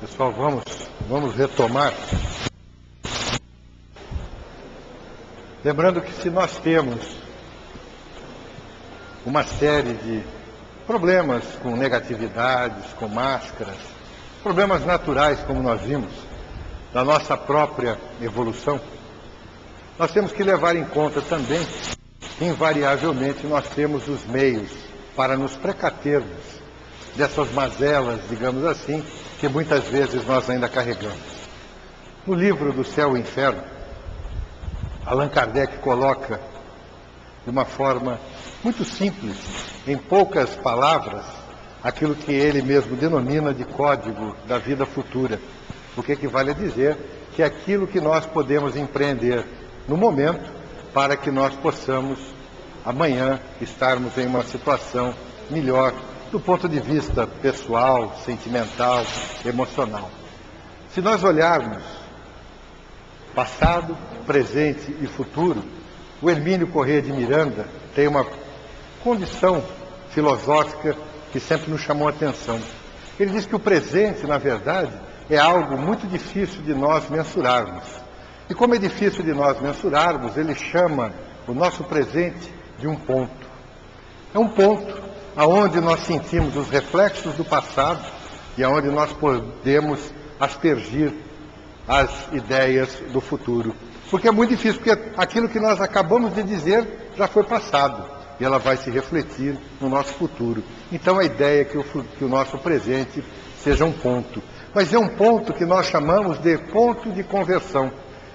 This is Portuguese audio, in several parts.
Pessoal, vamos retomar. Lembrando que se nós temos uma série de problemas com negatividades, com máscaras, problemas naturais, como nós vimos, da nossa própria evolução, nós temos que levar em conta também que, invariavelmente, nós temos os meios para nos precatermos dessas mazelas, digamos assim, que muitas vezes nós ainda carregamos. No livro do Céu e Inferno, Allan Kardec coloca de uma forma muito simples, em poucas palavras, aquilo que ele mesmo denomina de código da vida futura. O que equivale a dizer que é aquilo que nós podemos empreender no momento para que nós possamos, amanhã, estarmos em uma situação melhor do ponto de vista pessoal, sentimental, emocional. Se nós olharmos passado, presente e futuro, o Hermínio Corrêa de Miranda tem uma condição filosófica que sempre nos chamou a atenção. Ele diz que o presente, na verdade, é algo muito difícil de nós mensurarmos. E como é difícil de nós mensurarmos, ele chama o nosso presente de um ponto. É um ponto aonde nós sentimos os reflexos do passado e aonde nós podemos aspergir as ideias do futuro. Porque é muito difícil, porque aquilo que nós acabamos de dizer já foi passado e ela vai se refletir no nosso futuro. Então a ideia é que o nosso presente seja um ponto. Mas é um ponto que nós chamamos de ponto de conversão.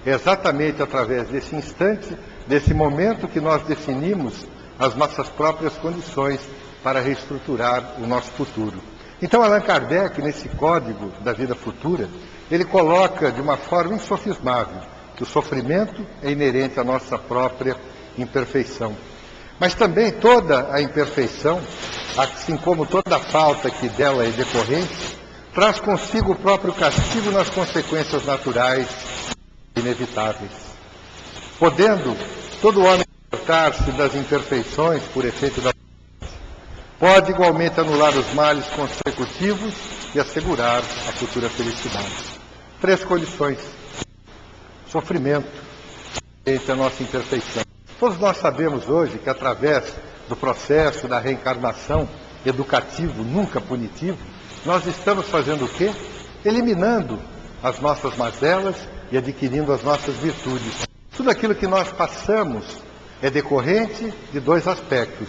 É exatamente através desse instante, desse momento que nós definimos as nossas próprias condições para reestruturar o nosso futuro. Então Allan Kardec, nesse código da vida futura, ele coloca de uma forma insofismável que o sofrimento é inerente à nossa própria imperfeição. Mas também toda a imperfeição, assim como toda a falta que dela é decorrente, traz consigo o próprio castigo nas consequências naturais inevitáveis. Podendo todo homem libertar-se das imperfeições por efeito da pode igualmente anular os males consecutivos e assegurar a futura felicidade. 3 condições. Sofrimento entre a nossa imperfeição. Todos nós sabemos hoje que através do processo da reencarnação educativo, nunca punitivo, nós estamos fazendo o quê? Eliminando as nossas mazelas e adquirindo as nossas virtudes. Tudo aquilo que nós passamos é decorrente de 2 aspectos.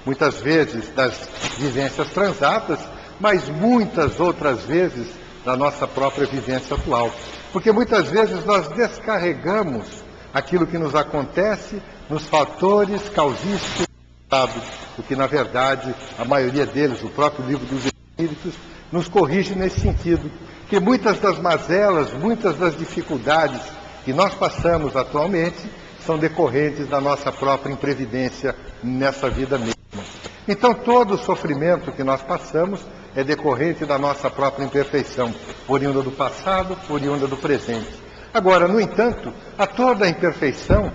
Muitas vezes das vivências transatas, mas muitas outras vezes da nossa própria vivência atual. Porque muitas vezes nós descarregamos aquilo que nos acontece nos fatores causísticos do passado, o que na verdade a maioria deles, o próprio livro dos Espíritos, nos corrige nesse sentido. Que muitas das mazelas, muitas das dificuldades que nós passamos atualmente são decorrentes da nossa própria imprevidência nessa vida mesma. Então todo o sofrimento que nós passamos é decorrente da nossa própria imperfeição, oriunda do passado, oriunda do presente. Agora, no entanto, a toda a imperfeição,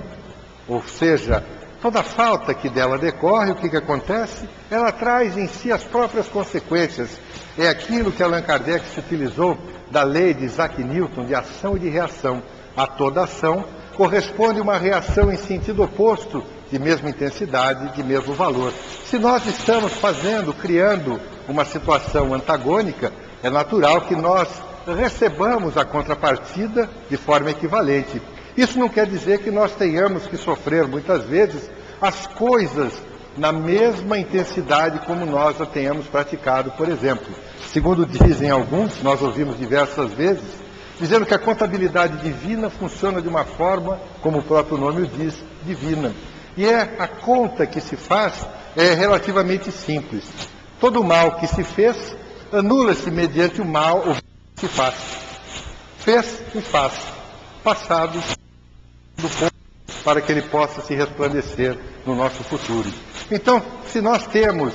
ou seja, toda a falta que dela decorre, o que acontece? Ela traz em si as próprias consequências. É aquilo que Allan Kardec se utilizou da lei de Isaac Newton, de ação e de reação. A toda ação corresponde uma reação em sentido oposto, de mesma intensidade, de mesmo valor. Se nós estamos criando uma situação antagônica, é natural que nós recebamos a contrapartida de forma equivalente. Isso não quer dizer que nós tenhamos que sofrer, muitas vezes, as coisas na mesma intensidade como nós a tenhamos praticado, por exemplo. Segundo dizem alguns, nós ouvimos diversas vezes, dizendo que a contabilidade divina funciona de uma forma, como o próprio nome o diz, divina. E a conta que se faz é relativamente simples. Todo o mal que se fez, anula-se mediante o mal ou que se faz. Fez e faz. Passado do ponto para que ele possa se resplandecer no nosso futuro. Então, se nós temos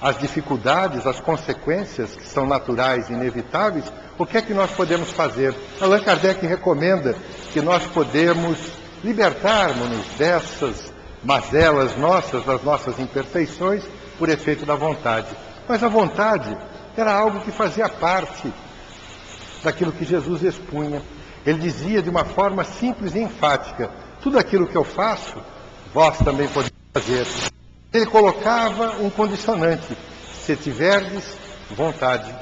as dificuldades, as consequências que são naturais e inevitáveis, o que é que nós podemos fazer? Allan Kardec recomenda que nós podemos libertarmos-nos dessas mazelas nossas, das nossas imperfeições, por efeito da vontade. Mas a vontade era algo que fazia parte daquilo que Jesus expunha. Ele dizia de uma forma simples e enfática: tudo aquilo que eu faço, vós também podeis fazer. Ele colocava um condicionante: se tiverdes vontade.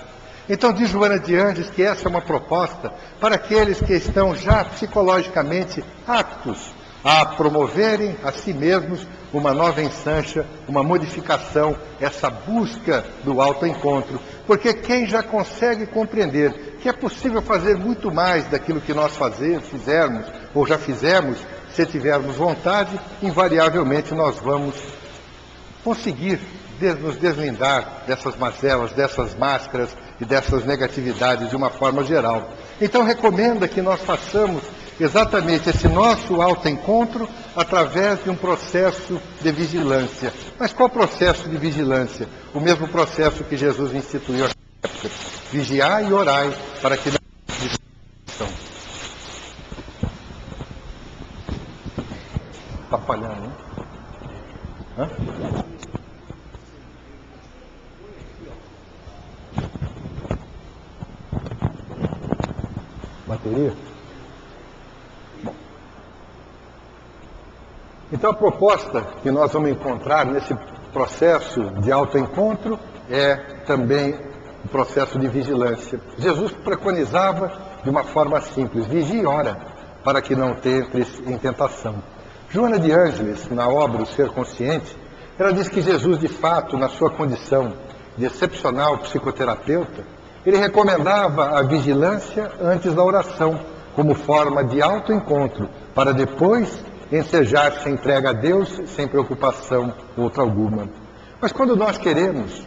Então diz Joana de Ângeles que essa é uma proposta para aqueles que estão já psicologicamente aptos a promoverem a si mesmos uma nova ensancha, uma modificação, essa busca do autoencontro. Porque quem já consegue compreender que é possível fazer muito mais daquilo que nós fizermos ou já fizemos, se tivermos vontade, invariavelmente nós vamos conseguir nos deslindar dessas mazelas, dessas máscaras e dessas negatividades de uma forma geral. Então recomenda que nós façamos exatamente esse nosso autoencontro através de um processo de vigilância. Mas qual processo de vigilância? O mesmo processo que Jesus instituiu naquela época: vigiai e orai para que não estão. Está falhando, né? Hã? Bateria? Bom. Então a proposta que nós vamos encontrar nesse processo de autoencontro é também o processo de vigilância. Jesus preconizava de uma forma simples: vigie e ora para que não entres em tentação. Joana de Ângeles, na obra O Ser Consciente, ela diz que Jesus, de fato, na sua condição de excepcional psicoterapeuta, ele recomendava a vigilância antes da oração, como forma de autoencontro, para depois ensejar-se entrega a Deus sem preocupação outra alguma. Mas quando nós queremos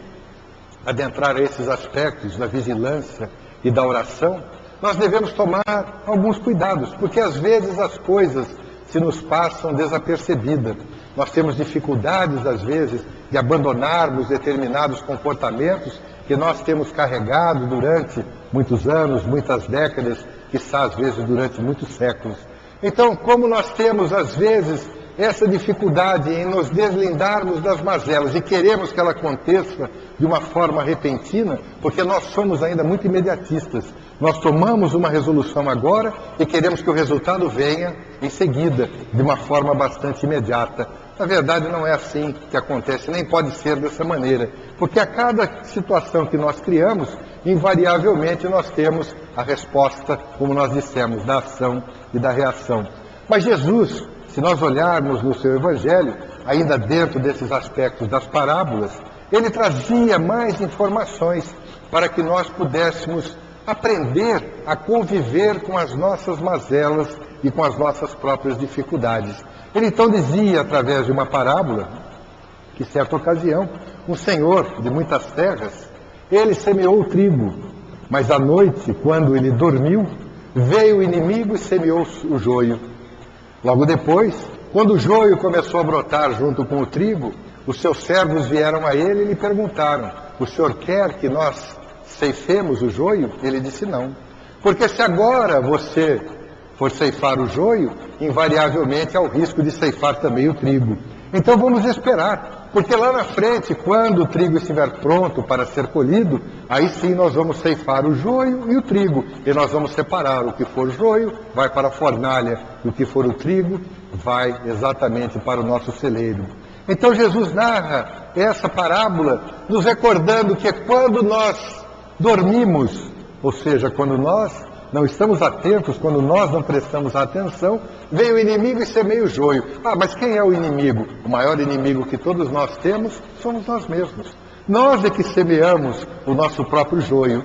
adentrar a esses aspectos da vigilância e da oração, nós devemos tomar alguns cuidados, porque às vezes as coisas se nos passam desapercebidas. Nós temos dificuldades, às vezes, de abandonarmos determinados comportamentos que nós temos carregado durante muitos anos, muitas décadas, quiçá às vezes durante muitos séculos. Então, como nós temos às vezes essa dificuldade em nos deslindarmos das mazelas e queremos que ela aconteça de uma forma repentina, porque nós somos ainda muito imediatistas. Nós tomamos uma resolução agora e queremos que o resultado venha em seguida, de uma forma bastante imediata. Na verdade, não é assim que acontece, nem pode ser dessa maneira, porque a cada situação que nós criamos, invariavelmente nós temos a resposta, como nós dissemos, da ação e da reação. Mas Jesus, se nós olharmos no seu Evangelho, ainda dentro desses aspectos das parábolas, ele trazia mais informações para que nós pudéssemos aprender a conviver com as nossas mazelas e com as nossas próprias dificuldades. Ele então dizia, através de uma parábola, que certa ocasião, um senhor de muitas terras, ele semeou o trigo, mas à noite, quando ele dormiu, veio o inimigo e semeou o joio. Logo depois, quando o joio começou a brotar junto com o trigo, os seus servos vieram a ele e lhe perguntaram: o senhor quer que nós ceifemos o joio? Ele disse: não. Porque se agora você for ceifar o joio, invariavelmente há o risco de ceifar também o trigo. Então vamos esperar, porque lá na frente, quando o trigo estiver pronto para ser colhido, aí sim nós vamos ceifar o joio e o trigo, e nós vamos separar: o que for joio vai para a fornalha, e o que for o trigo vai exatamente para o nosso celeiro. Então Jesus narra essa parábola nos recordando que quando nós dormimos, ou seja, quando nós não estamos atentos, quando nós não prestamos atenção, vem o inimigo e semeia o joio. Ah, mas quem é o inimigo? O maior inimigo que todos nós temos somos nós mesmos. Nós é que semeamos o nosso próprio joio.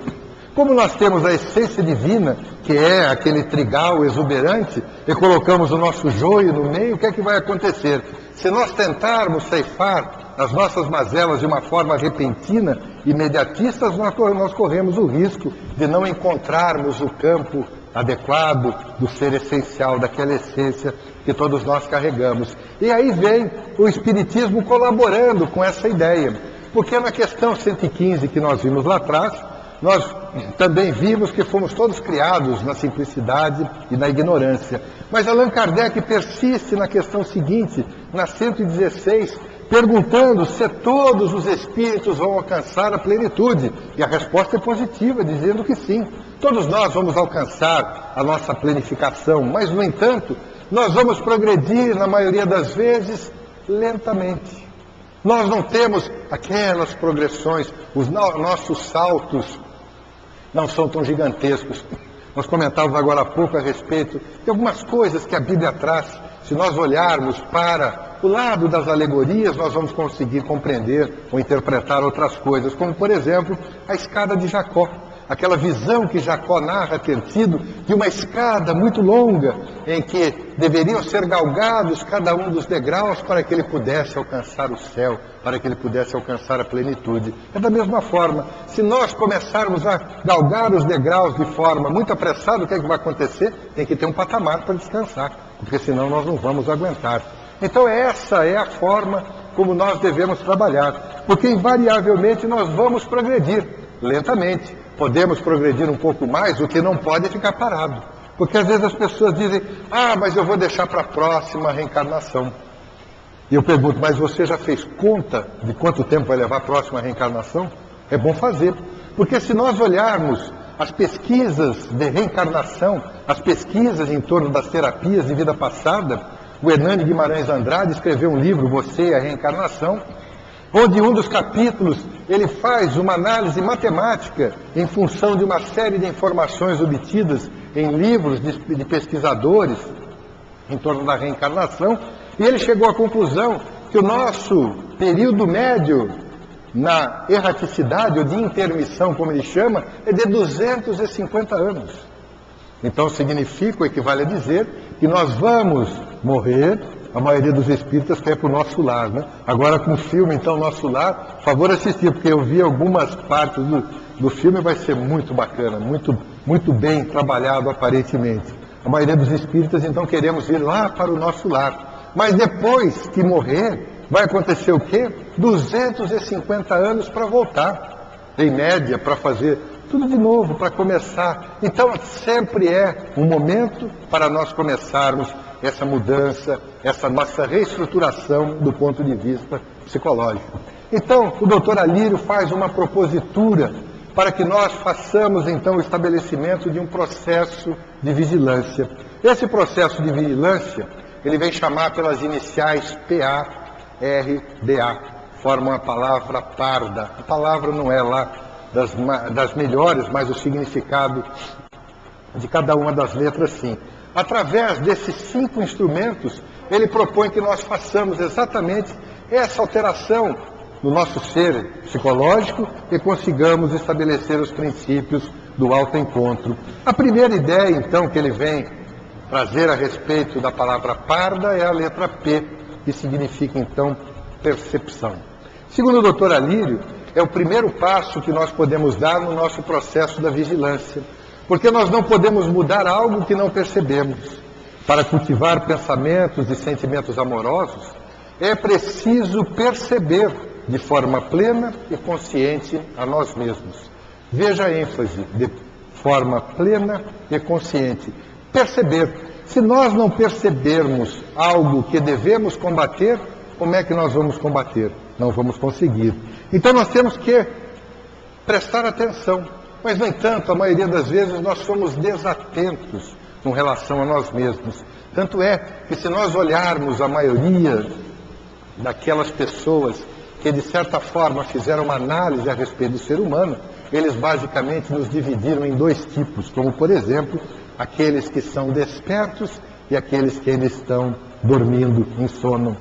Como nós temos a essência divina, que é aquele trigal exuberante, e colocamos o nosso joio no meio, o que é que vai acontecer? Se nós tentarmos ceifar as nossas mazelas de uma forma repentina, imediatista, nós corremos o risco de não encontrarmos o campo adequado do ser essencial, daquela essência que todos nós carregamos. E aí vem o Espiritismo colaborando com essa ideia, porque na questão 115 que nós vimos lá atrás, nós também vimos que fomos todos criados na simplicidade e na ignorância. Mas Allan Kardec persiste na questão seguinte, na 116, perguntando se todos os espíritos vão alcançar a plenitude. E a resposta é positiva, dizendo que sim. Todos nós vamos alcançar a nossa plenificação, mas, no entanto, nós vamos progredir, na maioria das vezes, lentamente. Nós não temos aquelas progressões, os nossos saltos não são tão gigantescos. Nós comentávamos agora há pouco a respeito de algumas coisas que a Bíblia traz. Se nós olharmos para o lado das alegorias, nós vamos conseguir compreender ou interpretar outras coisas, como, por exemplo, a escada de Jacó. Aquela visão que Jacó narra ter tido de uma escada muito longa, em que deveriam ser galgados cada um dos degraus para que ele pudesse alcançar o céu, para que ele pudesse alcançar a plenitude. É da mesma forma, se nós começarmos a galgar os degraus de forma muito apressada, o que é que vai acontecer? Tem que ter um patamar para descansar, porque senão nós não vamos aguentar. Então essa é a forma como nós devemos trabalhar, porque invariavelmente nós vamos progredir lentamente. Podemos progredir um pouco mais, o que não pode é ficar parado. Porque às vezes as pessoas dizem, mas eu vou deixar para a próxima reencarnação. E eu pergunto, mas você já fez conta de quanto tempo vai levar a próxima reencarnação? É bom fazer. Porque se nós olharmos as pesquisas de reencarnação, as pesquisas em torno das terapias de vida passada, o Hernani Guimarães Andrade escreveu um livro, Você e a Reencarnação, onde um dos capítulos ele faz uma análise matemática em função de uma série de informações obtidas em livros de pesquisadores em torno da reencarnação, e ele chegou à conclusão que o nosso período médio na erraticidade, ou de intermissão, como ele chama, é de 250 anos. Então significa, ou equivale a dizer, que nós vamos morrer. A maioria dos espíritas quer para o nosso lar, né? Agora com o filme, então, Nosso Lar, por favor assistir, porque eu vi algumas partes do filme, vai ser muito bacana, muito bem trabalhado aparentemente. A maioria dos espíritas, então, queremos ir lá para o nosso lar. Mas depois que morrer, vai acontecer o quê? 250 anos para voltar, em média, para fazer tudo de novo, para começar. Então, sempre é um momento para nós começarmos essa mudança, essa nossa reestruturação do ponto de vista psicológico. Então, o doutor Alírio faz uma propositura para que nós façamos, então, o estabelecimento de um processo de vigilância. Esse processo de vigilância, ele vem chamar pelas iniciais PA-RDA, formam a palavra parda. A palavra não é lá das melhores, mas o significado de cada uma das letras, sim. Através desses 5 instrumentos, ele propõe que nós façamos exatamente essa alteração no nosso ser psicológico e consigamos estabelecer os princípios do autoencontro. A primeira ideia, então, que ele vem trazer a respeito da palavra parda é a letra P, que significa, então, percepção. Segundo o Dr. Alírio, é o primeiro passo que nós podemos dar no nosso processo da vigilância. Porque nós não podemos mudar algo que não percebemos. Para cultivar pensamentos e sentimentos amorosos, é preciso perceber de forma plena e consciente a nós mesmos. Veja a ênfase, de forma plena e consciente. Perceber. Se nós não percebermos algo que devemos combater, como é que nós vamos combater? Não vamos conseguir. Então nós temos que prestar atenção. Mas, no entanto, a maioria das vezes nós somos desatentos com relação a nós mesmos. Tanto é que se nós olharmos a maioria daquelas pessoas que, de certa forma, fizeram uma análise a respeito do ser humano, eles basicamente nos dividiram em 2 tipos, como, por exemplo, aqueles que são despertos e aqueles que ainda estão dormindo em sono.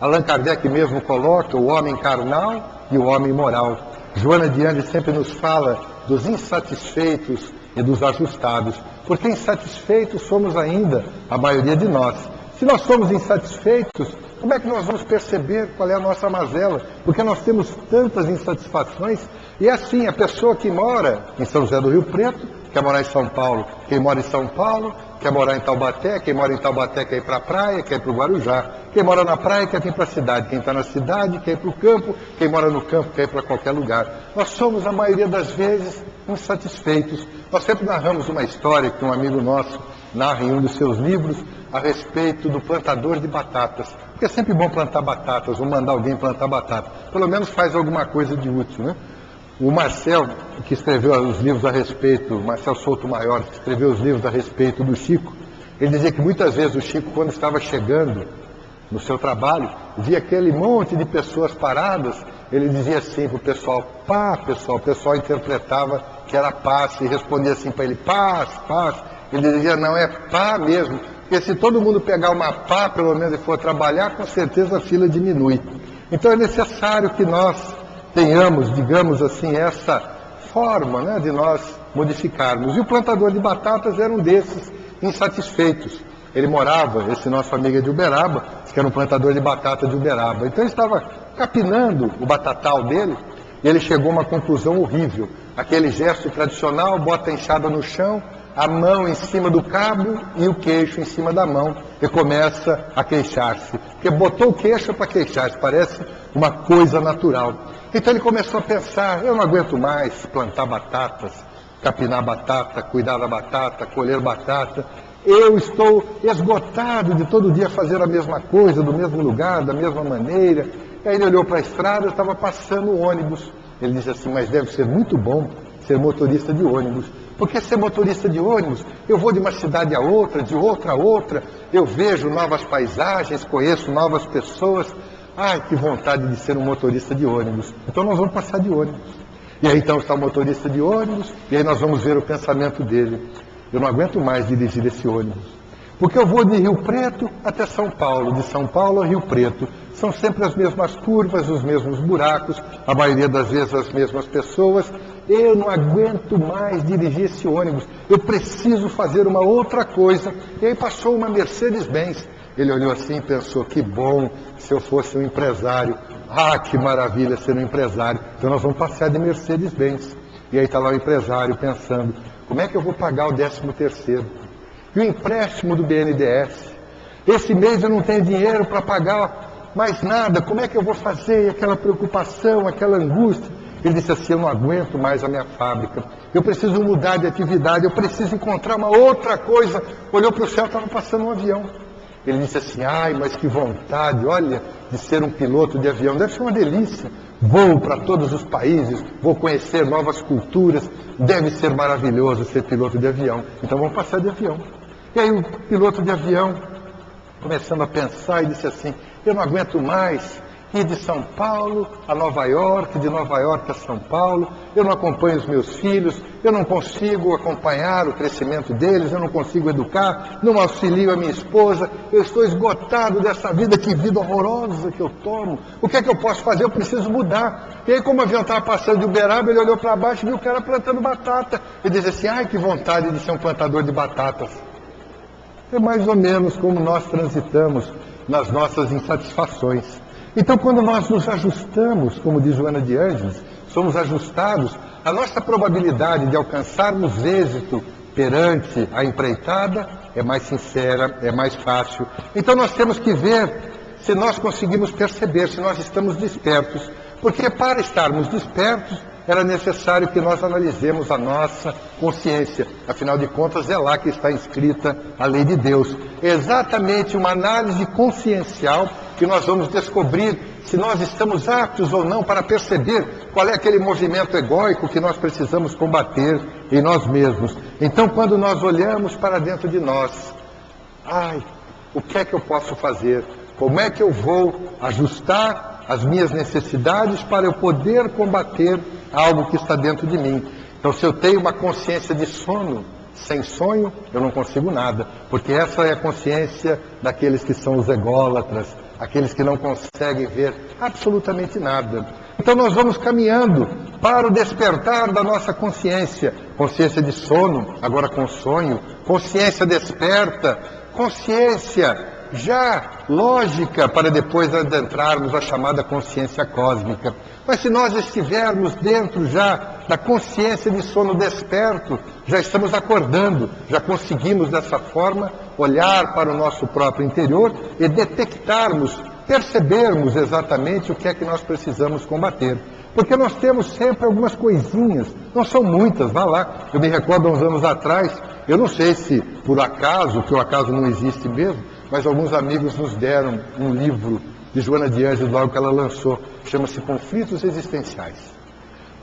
Allan Kardec mesmo coloca o homem carnal e o homem moral. Joana de Ângeles sempre nos fala dos insatisfeitos e dos ajustados, porque insatisfeitos somos ainda a maioria de nós. Se nós somos insatisfeitos, como é que nós vamos perceber qual é a nossa mazela? Porque nós temos tantas insatisfações, e assim, a pessoa que mora em São José do Rio Preto, quer morar em São Paulo, quem mora em São Paulo, quer morar em Taubaté, quem mora em Taubaté quer ir para a praia, quer ir para o Guarujá, quem mora na praia quer vir para a cidade, quem está na cidade quer ir para o campo, quem mora no campo quer ir para qualquer lugar. Nós somos, a maioria das vezes, insatisfeitos. Nós sempre narramos uma história que um amigo nosso narra em um dos seus livros, a respeito do plantador de batatas. Porque é sempre bom plantar batatas, ou mandar alguém plantar batata. Pelo menos faz alguma coisa de útil, né? O Marcel, que escreveu os livros a respeito, Marcel Souto Maior, que escreveu os livros a respeito do Chico, ele dizia que muitas vezes o Chico, quando estava chegando no seu trabalho, via aquele monte de pessoas paradas, ele dizia assim para o pessoal, pá, pessoal, o pessoal interpretava que era paz, e respondia assim para ele, paz, paz. Ele dizia, não, é pá mesmo, porque se todo mundo pegar uma pá, pelo menos, e for trabalhar, com certeza a fila diminui. Então é necessário que nós tenhamos, digamos assim, essa forma, né, de nós modificarmos. E o plantador de batatas era um desses insatisfeitos. Ele morava, esse nosso amigo de Uberaba, que era um plantador de batata de Uberaba. Então ele estava capinando o batatal dele e ele chegou a uma conclusão horrível. Aquele gesto tradicional, bota a enxada no chão, a mão em cima do cabo e o queixo em cima da mão, e começa a queixar-se. Porque botou o queixo para queixar-se, parece uma coisa natural. Então ele começou a pensar, eu não aguento mais plantar batatas, capinar batata, cuidar da batata, colher batata. Eu estou esgotado de todo dia fazer a mesma coisa, do mesmo lugar, da mesma maneira. E aí ele olhou para a estrada, estava passando o ônibus. Ele disse assim, mas deve ser muito bom ser motorista de ônibus. Porque ser motorista de ônibus, eu vou de uma cidade a outra, de outra a outra, eu vejo novas paisagens, conheço novas pessoas. Ai, que vontade de ser um motorista de ônibus. Então nós vamos passar de ônibus. E aí então está o motorista de ônibus, e aí nós vamos ver o pensamento dele. Eu não aguento mais dirigir esse ônibus. Porque eu vou de Rio Preto até São Paulo, de São Paulo a Rio Preto. São sempre as mesmas curvas, os mesmos buracos, a maioria das vezes as mesmas pessoas. Eu não aguento mais dirigir esse ônibus. Eu preciso fazer uma outra coisa. E aí passou uma Mercedes-Benz. Ele olhou assim e pensou, que bom se eu fosse um empresário. Ah, que maravilha ser um empresário. Então nós vamos passear de Mercedes-Benz. E aí está lá o empresário pensando, como é que eu vou pagar o 13º? E o empréstimo do BNDES? Esse mês eu não tenho dinheiro para pagar mais nada, como é que eu vou fazer? E aquela preocupação, aquela angústia. Ele disse assim, eu não aguento mais a minha fábrica, eu preciso mudar de atividade, eu preciso encontrar uma outra coisa. Olhou para o céu, estava passando um avião. Ele disse assim, ai, mas que vontade, olha, de ser um piloto de avião, deve ser uma delícia. Vou para todos os países, vou conhecer novas culturas, deve ser maravilhoso ser piloto de avião. Então vamos passar de avião. E aí o piloto de avião, começando a pensar, e disse assim, eu não aguento mais ir de São Paulo a Nova York, de Nova York a São Paulo, eu não acompanho os meus filhos, eu não consigo acompanhar o crescimento deles, eu não consigo educar, não auxilio a minha esposa, eu estou esgotado dessa vida, que vida horrorosa que eu tomo, o que é que eu posso fazer? Eu preciso mudar. E aí, como o avião estava passando de Uberaba, ele olhou para baixo e viu o cara plantando batata. Ele disse assim, ai, que vontade de ser um plantador de batatas. É mais ou menos como nós transitamos nas nossas insatisfações. Então, quando nós nos ajustamos, como diz Joana de Ângeles, somos ajustados, a nossa probabilidade de alcançarmos êxito perante a empreitada é mais sincera, é mais fácil. Então, nós temos que ver se nós conseguimos perceber, se nós estamos despertos. Porque para estarmos despertos, era necessário que nós analisemos a nossa consciência. Afinal de contas, é lá que está inscrita a lei de Deus. É exatamente uma análise consciencial que nós vamos descobrir se nós estamos aptos ou não para perceber qual é aquele movimento egóico que nós precisamos combater em nós mesmos. Então, quando nós olhamos para dentro de nós, ai, o que é que eu posso fazer? Como é que eu vou ajustar as minhas necessidades para eu poder combater algo que está dentro de mim? Então, se eu tenho uma consciência de sono, sem sonho, eu não consigo nada. Porque essa é a consciência daqueles que são os ególatras, aqueles que não conseguem ver absolutamente nada. Então nós vamos caminhando para o despertar da nossa consciência. Consciência de sono, agora com sonho. Consciência desperta. Consciência já lógica, para depois adentrarmos a chamada consciência cósmica. Mas se nós estivermos dentro já da consciência de sono desperto, já estamos acordando, já conseguimos dessa forma olhar para o nosso próprio interior e detectarmos, percebermos exatamente o que é que nós precisamos combater. Porque nós temos sempre algumas coisinhas, não são muitas, vá lá. Eu me recordo, há uns anos atrás, Eu não sei se por acaso, que o acaso não existe mesmo, mas alguns amigos nos deram um livro de Joana de Ângeles, logo que ela lançou, chama-se Conflitos Existenciais.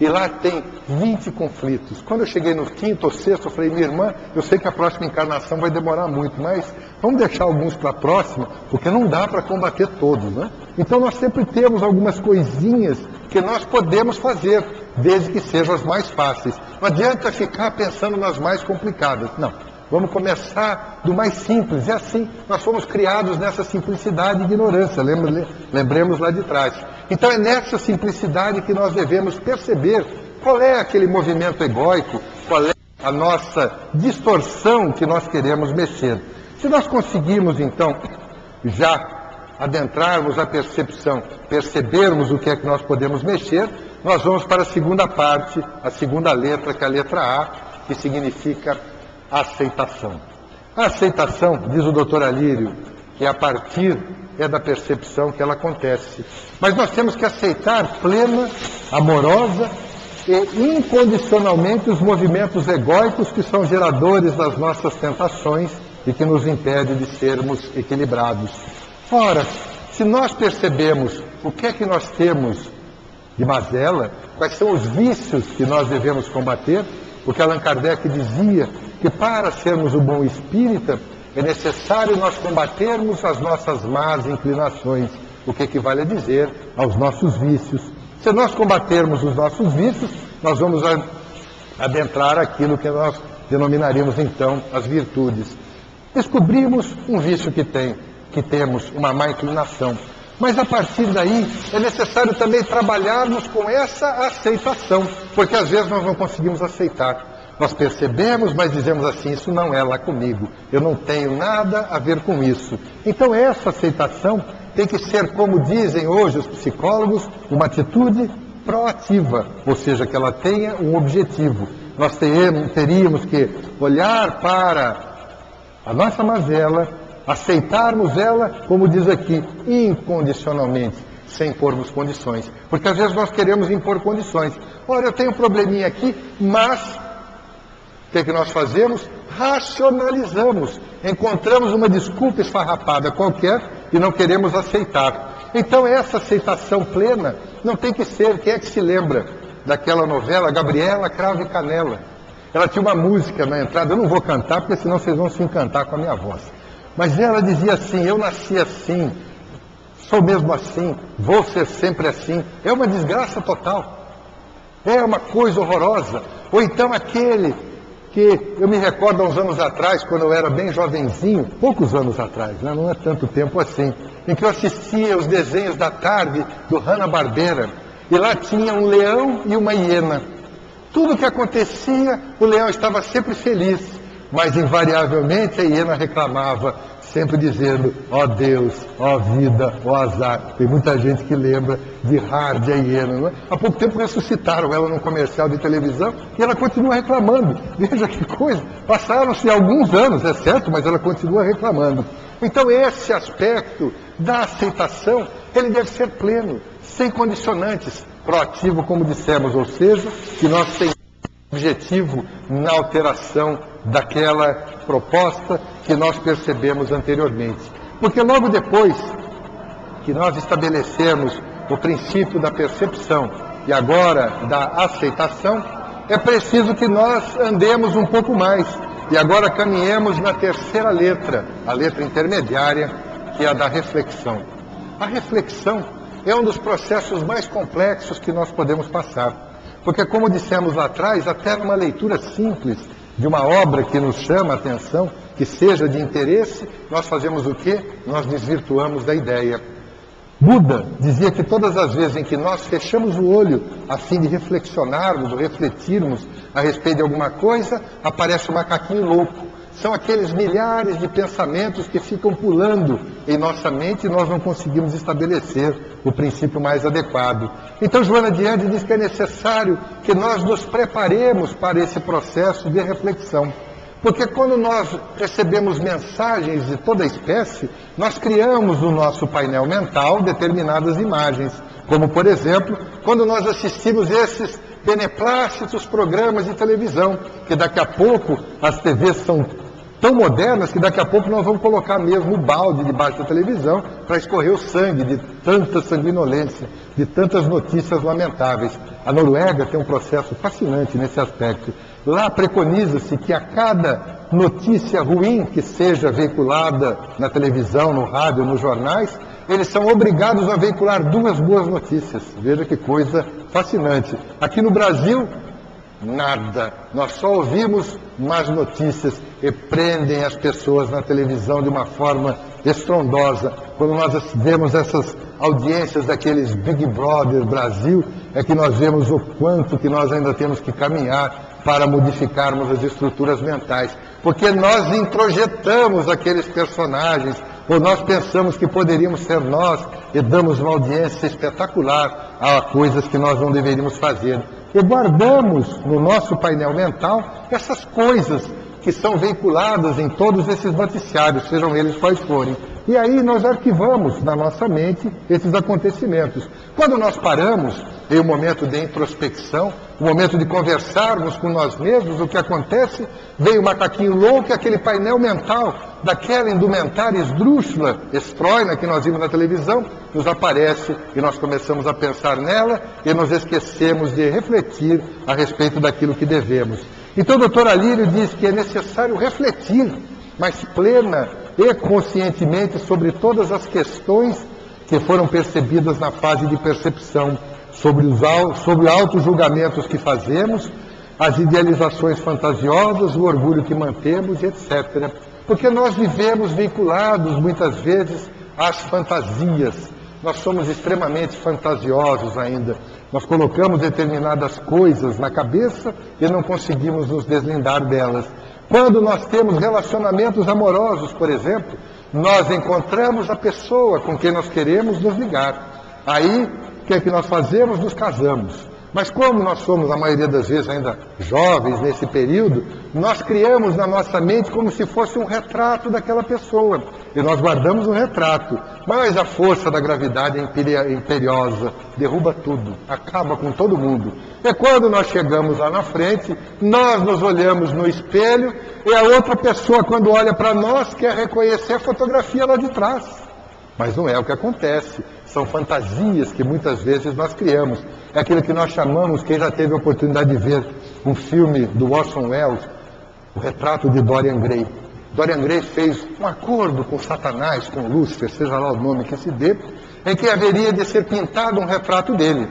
E lá tem 20 conflitos. Quando eu cheguei no quinto ou sexto, eu falei, minha irmã, eu sei que a próxima encarnação vai demorar muito, mas vamos deixar alguns para a próxima, porque não dá para combater todos, né? Então nós sempre temos algumas coisinhas que nós podemos fazer, desde que sejam as mais fáceis. Não adianta ficar pensando nas mais complicadas, não. Vamos começar do mais simples. É assim, nós fomos criados nessa simplicidade e ignorância, lembremos lá de trás. Então é nessa simplicidade que nós devemos perceber qual é aquele movimento egóico, qual é a nossa distorção que nós queremos mexer. Se nós conseguirmos, então, já adentrarmos a percepção, percebermos o que é que nós podemos mexer, nós vamos para a segunda parte, a segunda letra, que é a letra A, que significa aceitação. A aceitação, diz o Dr. Alírio, que a partir da percepção que ela acontece. Mas nós temos que aceitar plena, amorosa e incondicionalmente os movimentos egóicos que são geradores das nossas tentações e que nos impedem de sermos equilibrados. Ora, se nós percebemos o que é que nós temos de mazela, quais são os vícios que nós devemos combater, porque Allan Kardec dizia que para sermos o bom espírita é necessário nós combatermos as nossas más inclinações, o que equivale a dizer aos nossos vícios. Se nós combatermos os nossos vícios, nós vamos adentrar aquilo que nós denominaríamos então as virtudes. Descobrimos um vício que temos uma má inclinação. Mas a partir daí é necessário também trabalharmos com essa aceitação, porque às vezes nós não conseguimos aceitar. Nós percebemos, mas dizemos assim, isso não é lá comigo, eu não tenho nada a ver com isso. Então essa aceitação tem que ser, como dizem hoje os psicólogos, uma atitude proativa, ou seja, que ela tenha um objetivo. Nós teríamos que olhar para a nossa mazela, aceitarmos ela, como diz aqui, incondicionalmente, sem impormos condições. Porque às vezes nós queremos impor condições. Ora, eu tenho um probleminha aqui, mas o que nós fazemos? Racionalizamos. Encontramos uma desculpa esfarrapada qualquer e não queremos aceitar. Então essa aceitação plena não tem que ser, quem é que se lembra daquela novela Gabriela Cravo e Canela? Ela tinha uma música na entrada, eu não vou cantar porque senão vocês vão se encantar com a minha voz. Mas ela dizia assim, eu nasci assim, sou mesmo assim, vou ser sempre assim. É uma desgraça total. É uma coisa horrorosa. Ou então aquele que eu me recordo há uns anos atrás, quando eu era bem jovenzinho, poucos anos atrás, né? Não é tanto tempo assim, em que eu assistia os desenhos da tarde do Hanna-Barbera, e lá tinha um leão e uma hiena. Tudo que acontecia, o leão estava sempre feliz, mas invariavelmente a hiena reclamava, sempre dizendo, ó Deus, ó vida, ó azar. Tem muita gente que lembra de Hard, a hiena, não é? Há pouco tempo ressuscitaram ela num comercial de televisão e ela continua reclamando. Veja que coisa, passaram-se alguns anos, é certo, mas ela continua reclamando. Então esse aspecto da aceitação, ele deve ser pleno, sem condicionantes, proativo, como dissemos, ou seja, que nós tenhamos objetivo na alteração daquela proposta que nós percebemos anteriormente. Porque logo depois que nós estabelecemos o princípio da percepção e agora da aceitação, é preciso que nós andemos um pouco mais e agora caminhemos na terceira letra, a letra intermediária, que é a da reflexão. A reflexão é um dos processos mais complexos que nós podemos passar. Porque, como dissemos lá atrás, até numa leitura simples de uma obra que nos chama a atenção, que seja de interesse, nós fazemos o quê? Nós desvirtuamos da ideia. Buda dizia que todas as vezes em que nós fechamos o olho a fim de reflexionarmos ou refletirmos a respeito de alguma coisa, aparece um macaquinho louco. São aqueles milhares de pensamentos que ficam pulando em nossa mente e nós não conseguimos estabelecer o princípio mais adequado. Então Joana de Ângeles diz que é necessário que nós nos preparemos para esse processo de reflexão. Porque quando nós recebemos mensagens de toda espécie, nós criamos no nosso painel mental determinadas imagens. Como, por exemplo, quando nós assistimos esses benepláscitos programas de televisão, que daqui a pouco as TVs são tão modernas que daqui a pouco nós vamos colocar mesmo o balde debaixo da televisão para escorrer o sangue de tanta sanguinolência, de tantas notícias lamentáveis. A Noruega tem um processo fascinante nesse aspecto. Lá preconiza-se que a cada notícia ruim que seja veiculada na televisão, no rádio, nos jornais, eles são obrigados a veicular 2 boas notícias. Veja que coisa fascinante. Aqui no Brasil, nada. Nós só ouvimos más notícias e prendem as pessoas na televisão de uma forma estrondosa. Quando nós vemos essas audiências daqueles Big Brother Brasil, é que nós vemos o quanto que nós ainda temos que caminhar para modificarmos as estruturas mentais. Porque nós introjetamos aqueles personagens, ou nós pensamos que poderíamos ser nós, e damos uma audiência espetacular a coisas que nós não deveríamos fazer. E guardamos no nosso painel mental essas coisas que são veiculadas em todos esses noticiários, sejam eles quais forem. E aí nós arquivamos na nossa mente esses acontecimentos. Quando nós paramos, em um momento de introspecção, um momento de conversarmos com nós mesmos, o que acontece? Vem o macaquinho louco, aquele painel mental, daquela indumentária esdrúxula, estróina que nós vimos na televisão, nos aparece e nós começamos a pensar nela e nos esquecemos de refletir a respeito daquilo que devemos. Então o Dr. Alírio diz que é necessário refletir mais plena e conscientemente sobre todas as questões que foram percebidas na fase de percepção, sobre auto-julgamentos que fazemos, as idealizações fantasiosas, o orgulho que mantemos, etc. Porque nós vivemos vinculados, muitas vezes, às fantasias. Nós somos extremamente fantasiosos ainda. Nós colocamos determinadas coisas na cabeça e não conseguimos nos deslindar delas. Quando nós temos relacionamentos amorosos, por exemplo, nós encontramos a pessoa com quem nós queremos nos ligar. Aí, o que é que nós fazemos? Nos casamos. Mas como nós somos, a maioria das vezes, ainda jovens nesse período, nós criamos na nossa mente como se fosse um retrato daquela pessoa. E nós guardamos um retrato. Mas a força da gravidade é imperiosa, derruba tudo, acaba com todo mundo. E quando nós chegamos lá na frente, nós nos olhamos no espelho e a outra pessoa, quando olha para nós, quer reconhecer a fotografia lá de trás. Mas não é o que acontece. São fantasias que muitas vezes nós criamos. É aquilo que nós chamamos, quem já teve a oportunidade de ver um filme do Orson Welles, O Retrato de Dorian Gray. Dorian Gray fez um acordo com Satanás, com Lúcifer, seja lá o nome que se dê, em que haveria de ser pintado um retrato dele.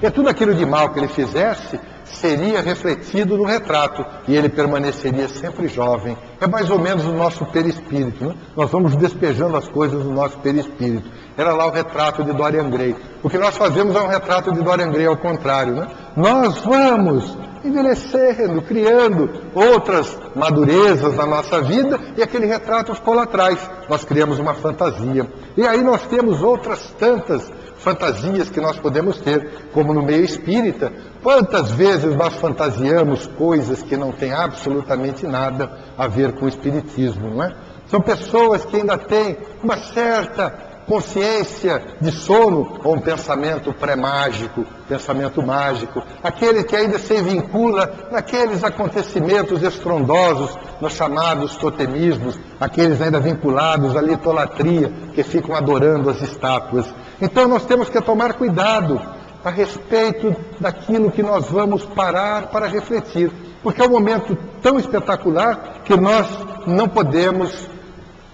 E tudo aquilo de mal que ele fizesse seria refletido no retrato e ele permaneceria sempre jovem. É mais ou menos o nosso perispírito, né? Nós vamos despejando as coisas no nosso perispírito. Era lá o retrato de Dorian Gray. O que nós fazemos é um retrato de Dorian Gray ao contrário, né? Nós vamos envelhecendo, criando outras madurezas na nossa vida e aquele retrato ficou lá atrás. Nós criamos uma fantasia. E aí nós temos outras tantas fantasias que nós podemos ter, como no meio espírita. Quantas vezes nós fantasiamos coisas que não têm absolutamente nada a ver com o espiritismo, não é? São pessoas que ainda têm uma certa consciência de sono ou um pensamento pré-mágico, pensamento mágico, aquele que ainda se vincula naqueles acontecimentos estrondosos, nos chamados totemismos, aqueles ainda vinculados à litolatria, que ficam adorando as estátuas. Então nós temos que tomar cuidado a respeito daquilo que nós vamos parar para refletir, porque é um momento tão espetacular que nós não podemos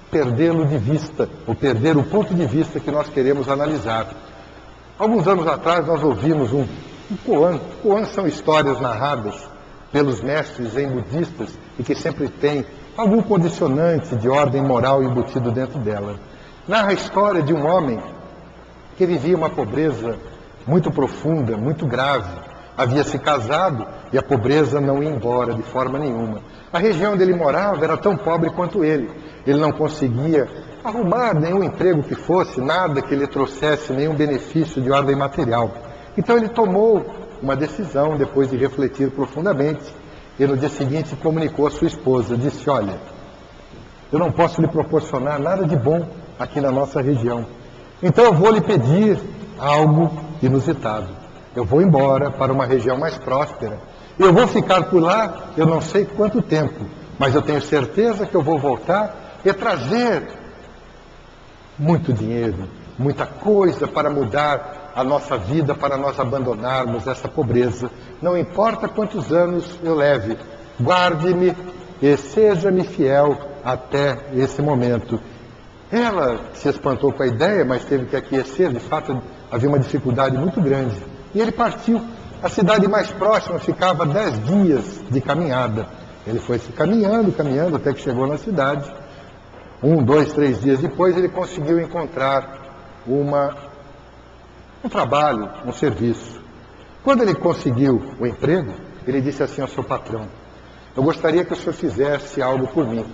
perdê-lo de vista, ou perder o ponto de vista que nós queremos analisar. Alguns anos atrás nós ouvimos um koan. Koans são histórias narradas pelos mestres zen budistas e que sempre tem algum condicionante de ordem moral embutido dentro dela. Narra a história de um homem que vivia uma pobreza muito profunda, muito grave. Havia se casado e a pobreza não ia embora de forma nenhuma. A região onde ele morava era tão pobre quanto ele. Ele não conseguia arrumar nenhum emprego que fosse, nada que lhe trouxesse nenhum benefício de ordem material. Então ele tomou uma decisão, depois de refletir profundamente, e no dia seguinte comunicou à sua esposa, disse: olha, eu não posso lhe proporcionar nada de bom aqui na nossa região. Então eu vou lhe pedir algo inusitado. Eu vou embora para uma região mais próspera. Eu vou ficar por lá, eu não sei quanto tempo, mas eu tenho certeza que eu vou voltar e trazer muito dinheiro, muita coisa para mudar a nossa vida, para nós abandonarmos essa pobreza. Não importa quantos anos eu leve, guarde-me e seja-me fiel até esse momento. Ela se espantou com a ideia, mas teve que aquecer. De fato, havia uma dificuldade muito grande. E ele partiu. A cidade mais próxima ficava 10 dias de caminhada. Ele foi se caminhando, caminhando, até que chegou na cidade. 1, 2, 3 dias depois, ele conseguiu encontrar um trabalho, um serviço. Quando ele conseguiu o emprego, ele disse assim ao seu patrão: eu gostaria que o senhor fizesse algo por mim,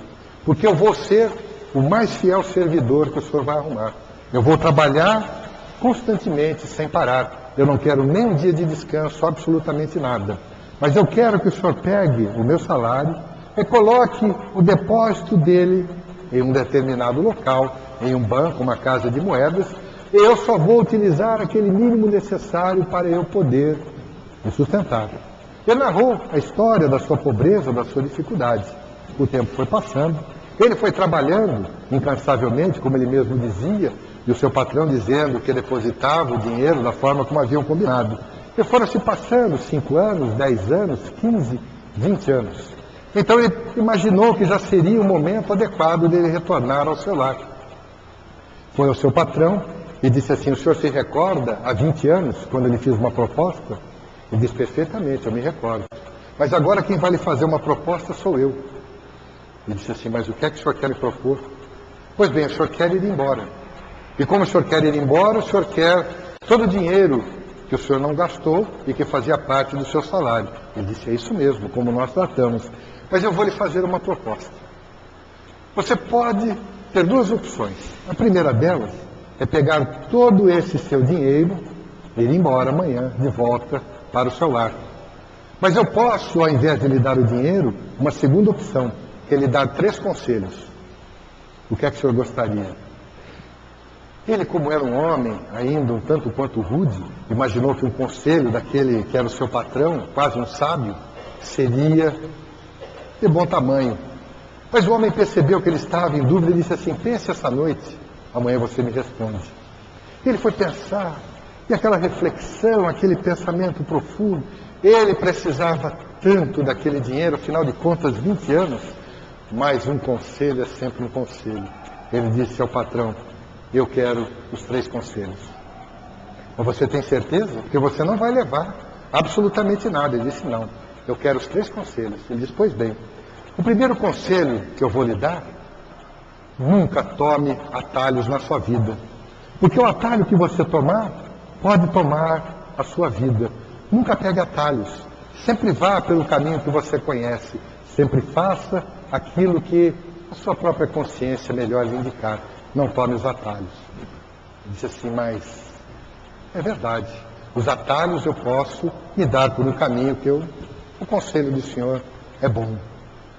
porque eu vou ser o mais fiel servidor que o senhor vai arrumar. Eu vou trabalhar constantemente, sem parar. Eu não quero nem um dia de descanso, absolutamente nada. Mas eu quero que o senhor pegue o meu salário e coloque o depósito dele em um determinado local, em um banco, uma casa de moedas, e eu só vou utilizar aquele mínimo necessário para eu poder me sustentar. Ele narrou a história da sua pobreza, da sua dificuldade. O tempo foi passando. Ele foi trabalhando incansavelmente, como ele mesmo dizia, e o seu patrão dizendo que depositava o dinheiro da forma como haviam combinado. E foram se passando 5 anos, 10 anos, 15, 20 anos. Então ele imaginou que já seria o momento adequado dele retornar ao seu lar. Foi ao seu patrão e disse assim: o senhor se recorda, há 20 anos, quando ele fez uma proposta? Ele disse: perfeitamente, eu me recordo. Mas agora quem vai lhe fazer uma proposta sou eu. Ele disse assim: mas o que é que o senhor quer me propor? Pois bem, o senhor quer ir embora. E como o senhor quer ir embora, o senhor quer todo o dinheiro que o senhor não gastou e que fazia parte do seu salário. Ele disse: é isso mesmo, como nós tratamos. Mas eu vou lhe fazer uma proposta. Você pode ter 2 opções. A primeira delas é pegar todo esse seu dinheiro e ir embora amanhã, de volta para o seu lar. Mas eu posso, ao invés de lhe dar o dinheiro, uma segunda opção, que é lhe dar 3 conselhos. O que é que o senhor gostaria? Ele, como era um homem ainda um tanto quanto rude, imaginou que um conselho daquele que era o seu patrão, quase um sábio, seria de bom tamanho. Mas o homem percebeu que ele estava em dúvida e disse assim: pense essa noite, amanhã você me responde. Ele foi pensar, e aquela reflexão, aquele pensamento profundo, ele precisava tanto daquele dinheiro, afinal de contas, 20 anos, mas um conselho é sempre um conselho. Ele disse ao patrão: eu quero os 3 conselhos. Mas você tem certeza? Porque você não vai levar absolutamente nada. Ele disse: não, eu quero os 3 conselhos. Ele disse: pois bem, o primeiro conselho que eu vou lhe dar: nunca tome atalhos na sua vida. Porque o atalho que você tomar, pode tomar a sua vida. Nunca pegue atalhos. Sempre vá pelo caminho que você conhece. Sempre faça aquilo que a sua própria consciência melhor lhe indicar. Não tome os atalhos. Ele disse assim: mas é verdade. Os atalhos eu posso me dar por um caminho que o conselho do senhor é bom.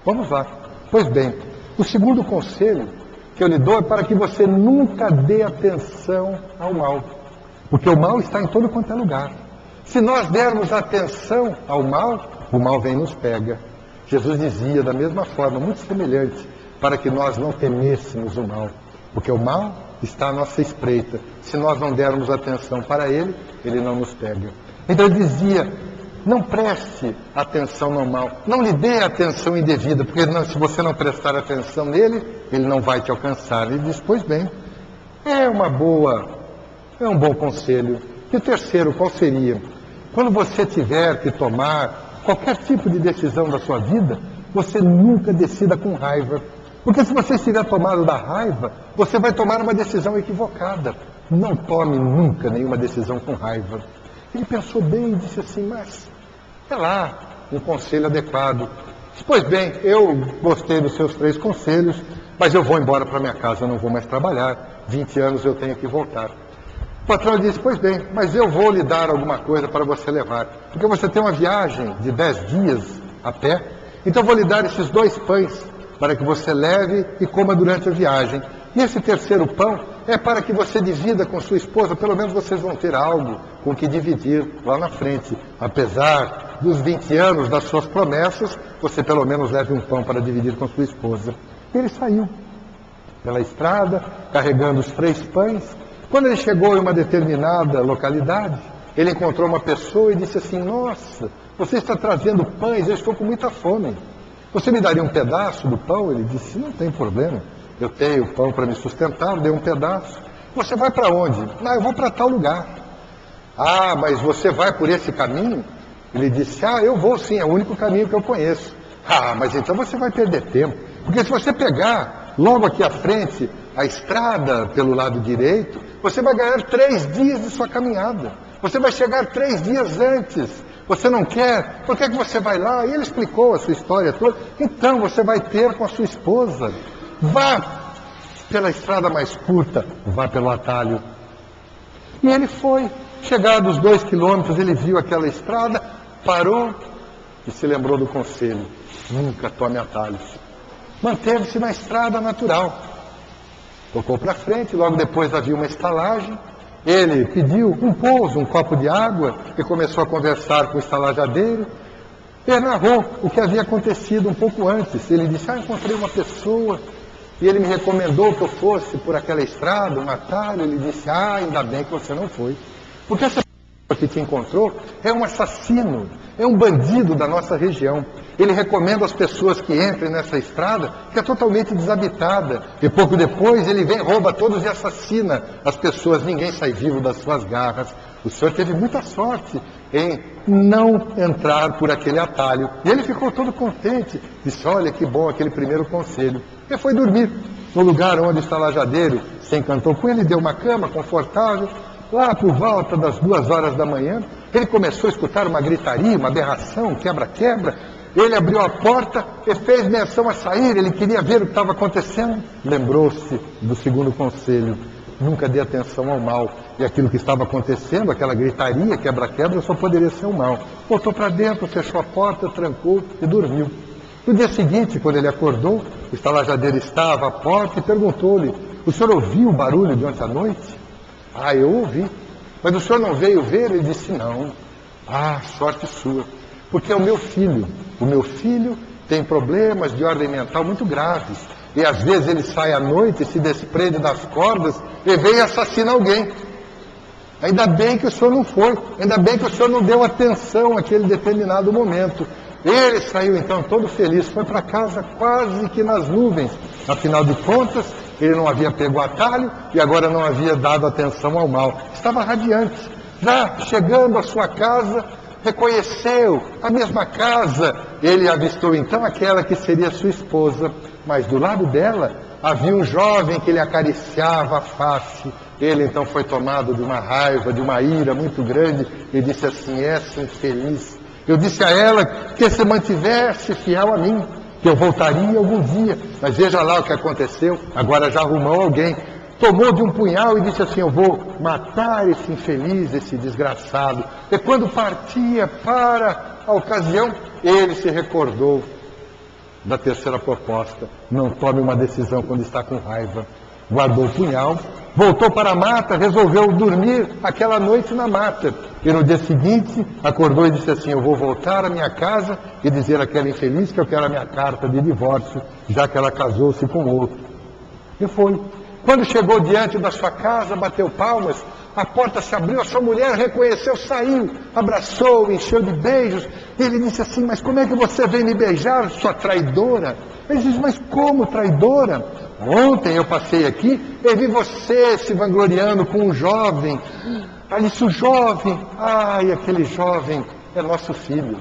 Vamos lá. Pois bem, o segundo conselho que eu lhe dou é para que você nunca dê atenção ao mal. Porque o mal está em todo quanto é lugar. Se nós dermos atenção ao mal, o mal vem e nos pega. Jesus dizia da mesma forma, muito semelhante, para que nós não temêssemos o mal. Porque o mal está à nossa espreita. Se nós não dermos atenção para ele, ele não nos pega. Então ele dizia: não preste atenção no mal. Não lhe dê atenção indevida, porque se você não prestar atenção nele, ele não vai te alcançar. Ele diz: pois bem, é um bom conselho. E o terceiro, qual seria? Quando você tiver que tomar qualquer tipo de decisão da sua vida, você nunca decida com raiva. Porque se você estiver tomado da raiva, você vai tomar uma decisão equivocada. Não tome nunca nenhuma decisão com raiva. Ele pensou bem e disse assim: mas é lá um conselho adequado. Disse: pois bem, eu gostei dos seus 3 conselhos, mas eu vou embora para minha casa, eu não vou mais trabalhar. 20 anos eu tenho que voltar. O patrão disse: pois bem, mas eu vou lhe dar alguma coisa para você levar. Porque você tem uma viagem de 10 dias a pé, então eu vou lhe dar esses 2 pães para que você leve e coma durante a viagem. E esse terceiro pão é para que você divida com sua esposa, pelo menos vocês vão ter algo com que dividir lá na frente. Apesar dos 20 anos das suas promessas, você pelo menos leve um pão para dividir com sua esposa. E ele saiu pela estrada, carregando os 3 pães. Quando ele chegou em uma determinada localidade, ele encontrou uma pessoa e disse assim: nossa, você está trazendo pães, eu estou com muita fome. Você me daria um pedaço do pão? Ele disse: não tem problema, eu tenho pão para me sustentar, dei um pedaço. Você vai para onde? Ah, eu vou para tal lugar. Ah, mas você vai por esse caminho? Ele disse: ah, eu vou sim, é o único caminho que eu conheço. Ah, mas então você vai perder tempo, porque se você pegar logo aqui à frente a estrada pelo lado direito, você vai ganhar 3 dias de sua caminhada. Você vai chegar 3 dias antes. Você não quer? Por que você vai lá? E ele explicou a sua história toda. Então, você vai ter com a sua esposa. Vá pela estrada mais curta, vá pelo atalho. E ele foi. Chegados 2 quilômetros, ele viu aquela estrada, parou e se lembrou do conselho: nunca tome atalhos. Manteve-se na estrada natural. Tocou para frente, logo depois havia uma estalagem. Ele pediu um pouso, um copo de água, e começou a conversar com o estalajadeiro. Ele narrou o que havia acontecido um pouco antes. Ele disse: encontrei uma pessoa e ele me recomendou que eu fosse por aquela estrada, um atalho. Ele disse: ainda bem que você não foi, porque essa pessoa que te encontrou é um assassino, é um bandido da nossa região. Ele recomenda às pessoas que entrem nessa estrada, que é totalmente desabitada. E pouco depois ele vem, rouba todos e assassina as pessoas. Ninguém sai vivo das suas garras. O senhor teve muita sorte em não entrar por aquele atalho. E ele ficou todo contente. Disse: olha que bom aquele primeiro conselho. E foi dormir no lugar onde o estalajadeiro se encantou com ele, deu uma cama confortável. Lá por volta das 2 horas da manhã, ele começou a escutar uma gritaria, uma aberração, quebra-quebra. Ele abriu a porta e fez menção a sair. Ele queria ver o que estava acontecendo. Lembrou-se do segundo conselho: nunca dê atenção ao mal. E aquilo que estava acontecendo, aquela gritaria, quebra-quebra, só poderia ser o mal. Voltou para dentro, fechou a porta, trancou e dormiu. No dia seguinte, quando ele acordou, o estalajadeiro estava à porta e perguntou-lhe: o senhor ouviu o barulho de ontem à noite? Ah, eu ouvi. Mas o senhor não veio ver? Ele disse: não. Ah, sorte sua. Porque é o meu filho. O meu filho tem problemas de ordem mental muito graves. E às vezes ele sai à noite e se desprende das cordas e vem e assassina alguém. Ainda bem que o senhor não foi. Ainda bem que o senhor não deu atenção àquele determinado momento. Ele saiu então todo feliz, foi para casa quase que nas nuvens. Afinal de contas, ele não havia pego o atalho e agora não havia dado atenção ao mal. Estava radiante. Já chegando à sua casa, reconheceu a mesma casa. Ele avistou então aquela que seria sua esposa, mas do lado dela havia um jovem que lhe acariciava a face. Ele então foi tomado de uma raiva, de uma ira muito grande e disse assim: essa infeliz, eu disse a ela que se mantivesse fiel a mim, que eu voltaria algum dia, mas veja lá o que aconteceu. Agora já arrumou alguém. Tomou de um punhal e disse assim: eu vou matar esse infeliz, esse desgraçado. E quando partia para a ocasião, ele se recordou da terceira proposta: não tome uma decisão quando está com raiva. Guardou o punhal, voltou para a mata, resolveu dormir aquela noite na mata. E no dia seguinte acordou e disse assim: eu vou voltar à minha casa e dizer àquela infeliz que eu quero a minha carta de divórcio, já que ela casou-se com outro. E foi. Quando chegou diante da sua casa, bateu palmas, a porta se abriu, a sua mulher reconheceu, saiu, abraçou, encheu de beijos. Ele disse assim: mas como é que você vem me beijar, sua traidora? Ele disse: mas como traidora? Ontem eu passei aqui e vi você se vangloriando com um jovem. Ele disse: o jovem? Ai, aquele jovem é nosso filho.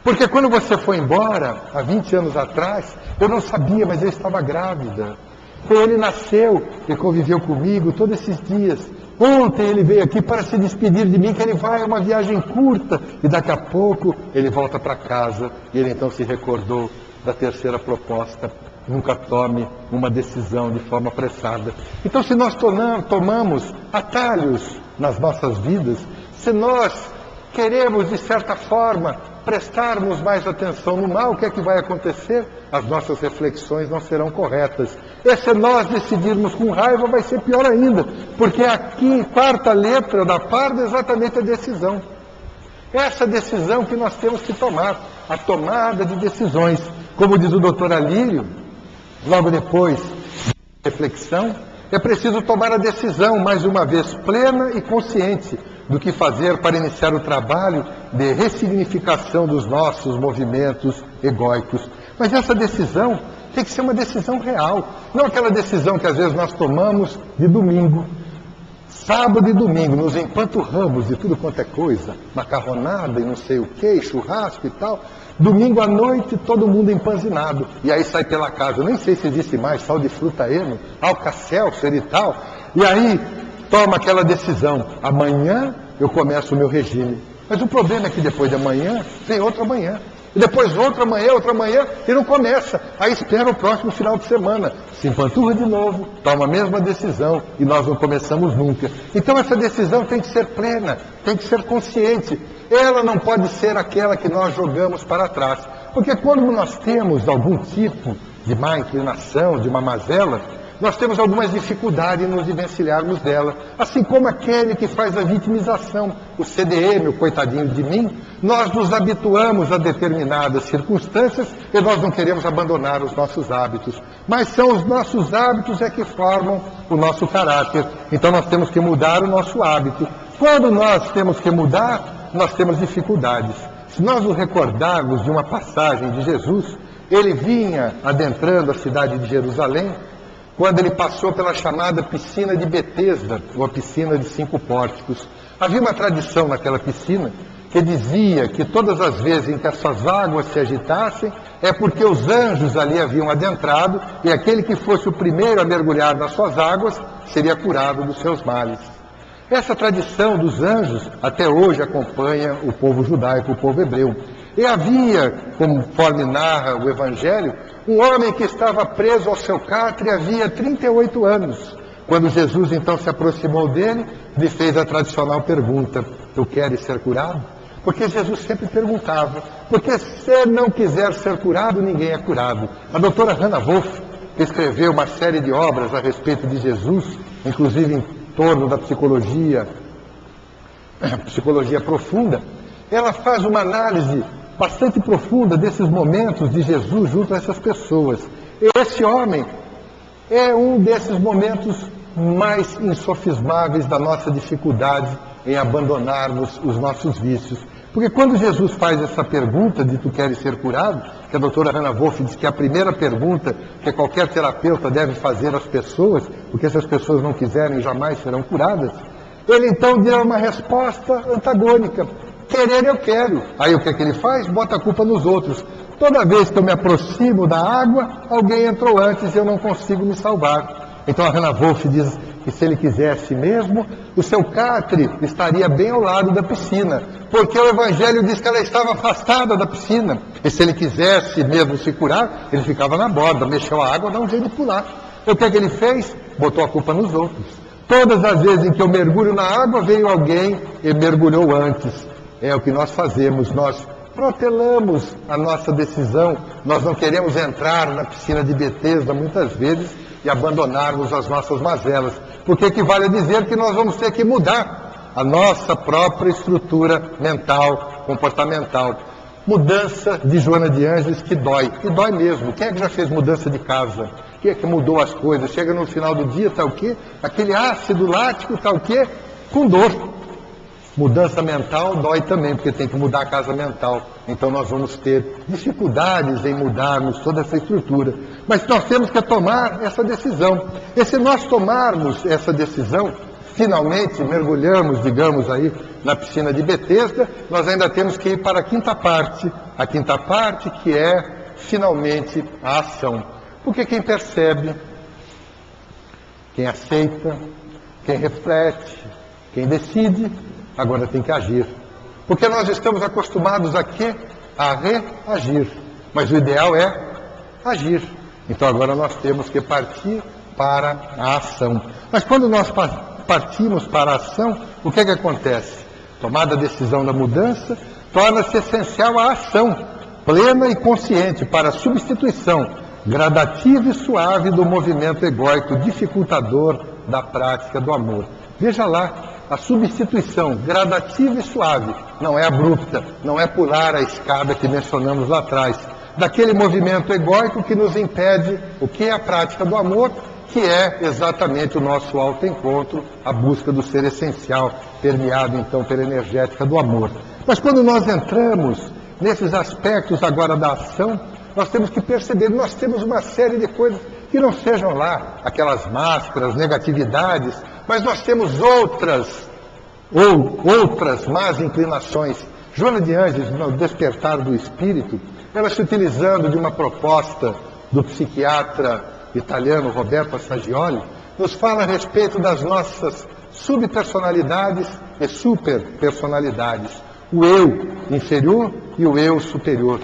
Porque quando você foi embora, há 20 anos atrás, eu não sabia, mas eu estava grávida. Ele nasceu e conviveu comigo todos esses dias. Ontem ele veio aqui para se despedir de mim, que ele vai a uma viagem curta. E daqui a pouco ele volta para casa. E ele então se recordou da terceira proposta: nunca tome uma decisão de forma apressada. Então, se nós tomamos atalhos nas nossas vidas, se nós queremos, de certa forma, prestarmos mais atenção no mal, o que é que vai acontecer? As nossas reflexões não serão corretas. E se nós decidirmos com raiva, vai ser pior ainda, porque aqui, quarta letra da parda, é exatamente a decisão. Essa decisão que nós temos que tomar, a tomada de decisões. Como diz o doutor Alírio, logo depois da reflexão, é preciso tomar a decisão, mais uma vez, plena e consciente do que fazer para iniciar o trabalho de ressignificação dos nossos movimentos egóicos. Mas essa decisão tem que ser uma decisão real, não aquela decisão que às vezes nós tomamos de domingo. Sábado e domingo, nos empanturramos de tudo quanto é coisa, macarronada e não sei o que, churrasco e tal. Domingo à noite, todo mundo empanzinado. E aí sai pela casa, eu nem sei se existe mais, sal de fruta eno, Alka-Seltzer e tal. E aí toma aquela decisão, amanhã eu começo o meu regime. Mas o problema é que depois de amanhã, vem outro amanhã. E depois outro amanhã, e não começa. Aí espera o próximo final de semana. Se empanturra de novo, toma a mesma decisão, e nós não começamos nunca. Então essa decisão tem que ser plena, tem que ser consciente. Ela não pode ser aquela que nós jogamos para trás. Porque quando nós temos algum tipo de má inclinação, de uma mazela, nós temos algumas dificuldades em nos desvencilharmos dela. Assim como aquele que faz a vitimização, o CDM, o coitadinho de mim, nós nos habituamos a determinadas circunstâncias e nós não queremos abandonar os nossos hábitos. Mas são os nossos hábitos é que formam o nosso caráter. Então nós temos que mudar o nosso hábito. Quando nós temos que mudar, nós temos dificuldades. Se nós nos recordarmos de uma passagem de Jesus, ele vinha adentrando a cidade de Jerusalém, quando ele passou pela chamada piscina de Betesda, ou a piscina de 5 pórticos. Havia uma tradição naquela piscina que dizia que todas as vezes em que essas águas se agitassem, é porque os anjos ali haviam adentrado, e aquele que fosse o primeiro a mergulhar nas suas águas seria curado dos seus males. Essa tradição dos anjos até hoje acompanha o povo judaico, o povo hebreu. E havia, conforme narra o Evangelho, um homem que estava preso ao seu catre havia 38 anos. Quando Jesus então se aproximou dele, lhe fez a tradicional pergunta: tu queres ser curado? Porque Jesus sempre perguntava, porque se não quiser ser curado, ninguém é curado. A doutora Hannah Wolff escreveu uma série de obras a respeito de Jesus, inclusive em torno da psicologia profunda. Ela faz uma análise bastante profunda desses momentos de Jesus junto a essas pessoas. Esse homem é um desses momentos mais insofismáveis da nossa dificuldade em abandonarmos os nossos vícios. Porque quando Jesus faz essa pergunta de tu queres ser curado, que a doutora Hannah Wolff diz que é a primeira pergunta que qualquer terapeuta deve fazer às pessoas, porque se as pessoas não quiserem, jamais serão curadas, ele então deu uma resposta antagônica. Querer eu quero. Aí o que é que ele faz? Bota a culpa nos outros. Toda vez que eu me aproximo da água, alguém entrou antes e eu não consigo me salvar. Então a Hannah Wolff diz que se ele quisesse mesmo, o seu catre estaria bem ao lado da piscina, porque o Evangelho diz que ela estava afastada da piscina. E se ele quisesse mesmo se curar, ele ficava na borda, mexeu a água, dá um jeito de pular. E o que é que ele fez? Botou a culpa nos outros. Todas as vezes em que eu mergulho na água, veio alguém e mergulhou antes. É o que nós fazemos, nós protelamos a nossa decisão, nós não queremos entrar na piscina de Betesda muitas vezes e abandonarmos as nossas mazelas, porque equivale a dizer que nós vamos ter que mudar a nossa própria estrutura mental, comportamental. Mudança de Joana de Ângeles que dói, e dói mesmo. Quem é que já fez mudança de casa? Quem é que mudou as coisas? Chega no final do dia, tá o quê? Aquele ácido lático, tá o quê? Com dor. Mudança mental dói também, porque tem que mudar a casa mental. Então nós vamos ter dificuldades em mudarmos toda essa estrutura. Mas nós temos que tomar essa decisão. E se nós tomarmos essa decisão, finalmente mergulhamos, digamos aí, na piscina de Betesda, nós ainda temos que ir para a quinta parte. A quinta parte que é, finalmente, a ação. Porque quem percebe, quem aceita, quem reflete, quem decide, agora tem que agir. Porque nós estamos acostumados a quê? A reagir. Mas o ideal é agir. Então agora nós temos que partir para a ação. Mas quando nós partimos para a ação, o que é que acontece? Tomada a decisão da mudança, torna-se essencial a ação plena e consciente para a substituição gradativa e suave do movimento egóico dificultador da prática do amor. Veja lá, a substituição gradativa e suave, não é abrupta, não é pular a escada que mencionamos lá atrás, daquele movimento egóico que nos impede o que é a prática do amor, que é exatamente o nosso autoencontro, a busca do ser essencial, permeado então pela energética do amor. Mas quando nós entramos nesses aspectos agora da ação, nós temos que perceber que nós temos uma série de coisas que não sejam lá aquelas máscaras, negatividades, mas nós temos outras más inclinações. Joana de Ângeles, no Despertar do Espírito, ela se utilizando de uma proposta do psiquiatra italiano Roberto Assagioli, nos fala a respeito das nossas subpersonalidades e superpersonalidades, o eu inferior e o eu superior.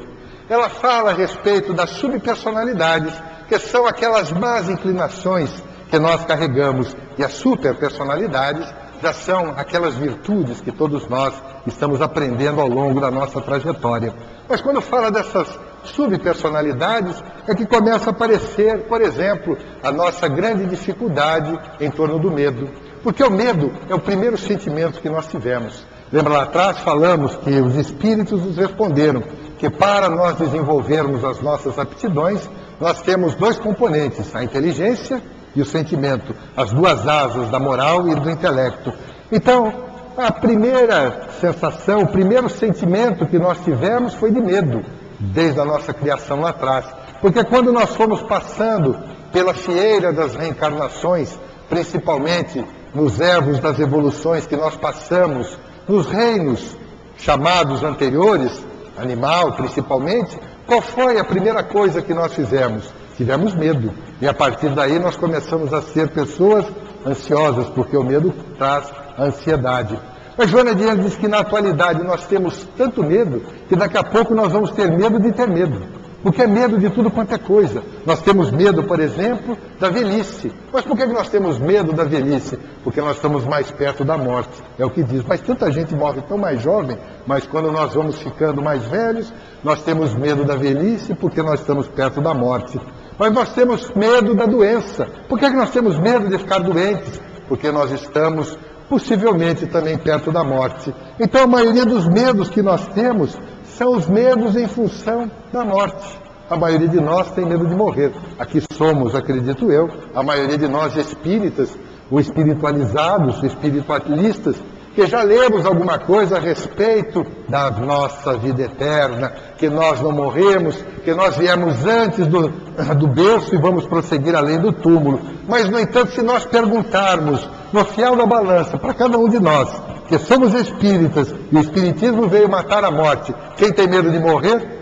Ela fala a respeito das subpersonalidades, que são aquelas más inclinações que nós carregamos, e as superpersonalidades já são aquelas virtudes que todos nós estamos aprendendo ao longo da nossa trajetória. Mas quando fala dessas subpersonalidades, é que começa a aparecer, por exemplo, a nossa grande dificuldade em torno do medo. Porque o medo é o primeiro sentimento que nós tivemos. Lembra lá atrás, falamos que os espíritos nos responderam que para nós desenvolvermos as nossas aptidões, nós temos dois componentes, a inteligência e o sentimento, as duas asas da moral e do intelecto. Então, a primeira sensação, o primeiro sentimento que nós tivemos foi de medo, desde a nossa criação lá atrás. Porque quando nós fomos passando pela fieira das reencarnações, principalmente nos ervos das evoluções que nós passamos, nos reinos chamados anteriores, animal principalmente, qual foi a primeira coisa que nós fizemos? Tivemos medo. E a partir daí nós começamos a ser pessoas ansiosas, porque o medo traz a ansiedade. Mas Joana de Ângeles diz que na atualidade nós temos tanto medo que daqui a pouco nós vamos ter medo de ter medo. Porque é medo de tudo quanto é coisa. Nós temos medo, por exemplo, da velhice. Mas por que nós temos medo da velhice? Porque nós estamos mais perto da morte. É o que diz. Mas tanta gente morre tão mais jovem, mas quando nós vamos ficando mais velhos, nós temos medo da velhice porque nós estamos perto da morte. Mas nós temos medo da doença. Por que nós temos medo de ficar doentes? Porque nós estamos possivelmente também perto da morte. Então a maioria dos medos que nós temos são os medos em função da morte. A maioria de nós tem medo de morrer. Aqui somos, acredito eu, a maioria de nós espíritas, ou espiritualizados, espiritualistas, que já lemos alguma coisa a respeito da nossa vida eterna, que nós não morremos, que nós viemos antes do berço e vamos prosseguir além do túmulo. Mas, no entanto, se nós perguntarmos no fiel da balança para cada um de nós, que somos espíritas e o espiritismo veio matar a morte, quem tem medo de morrer?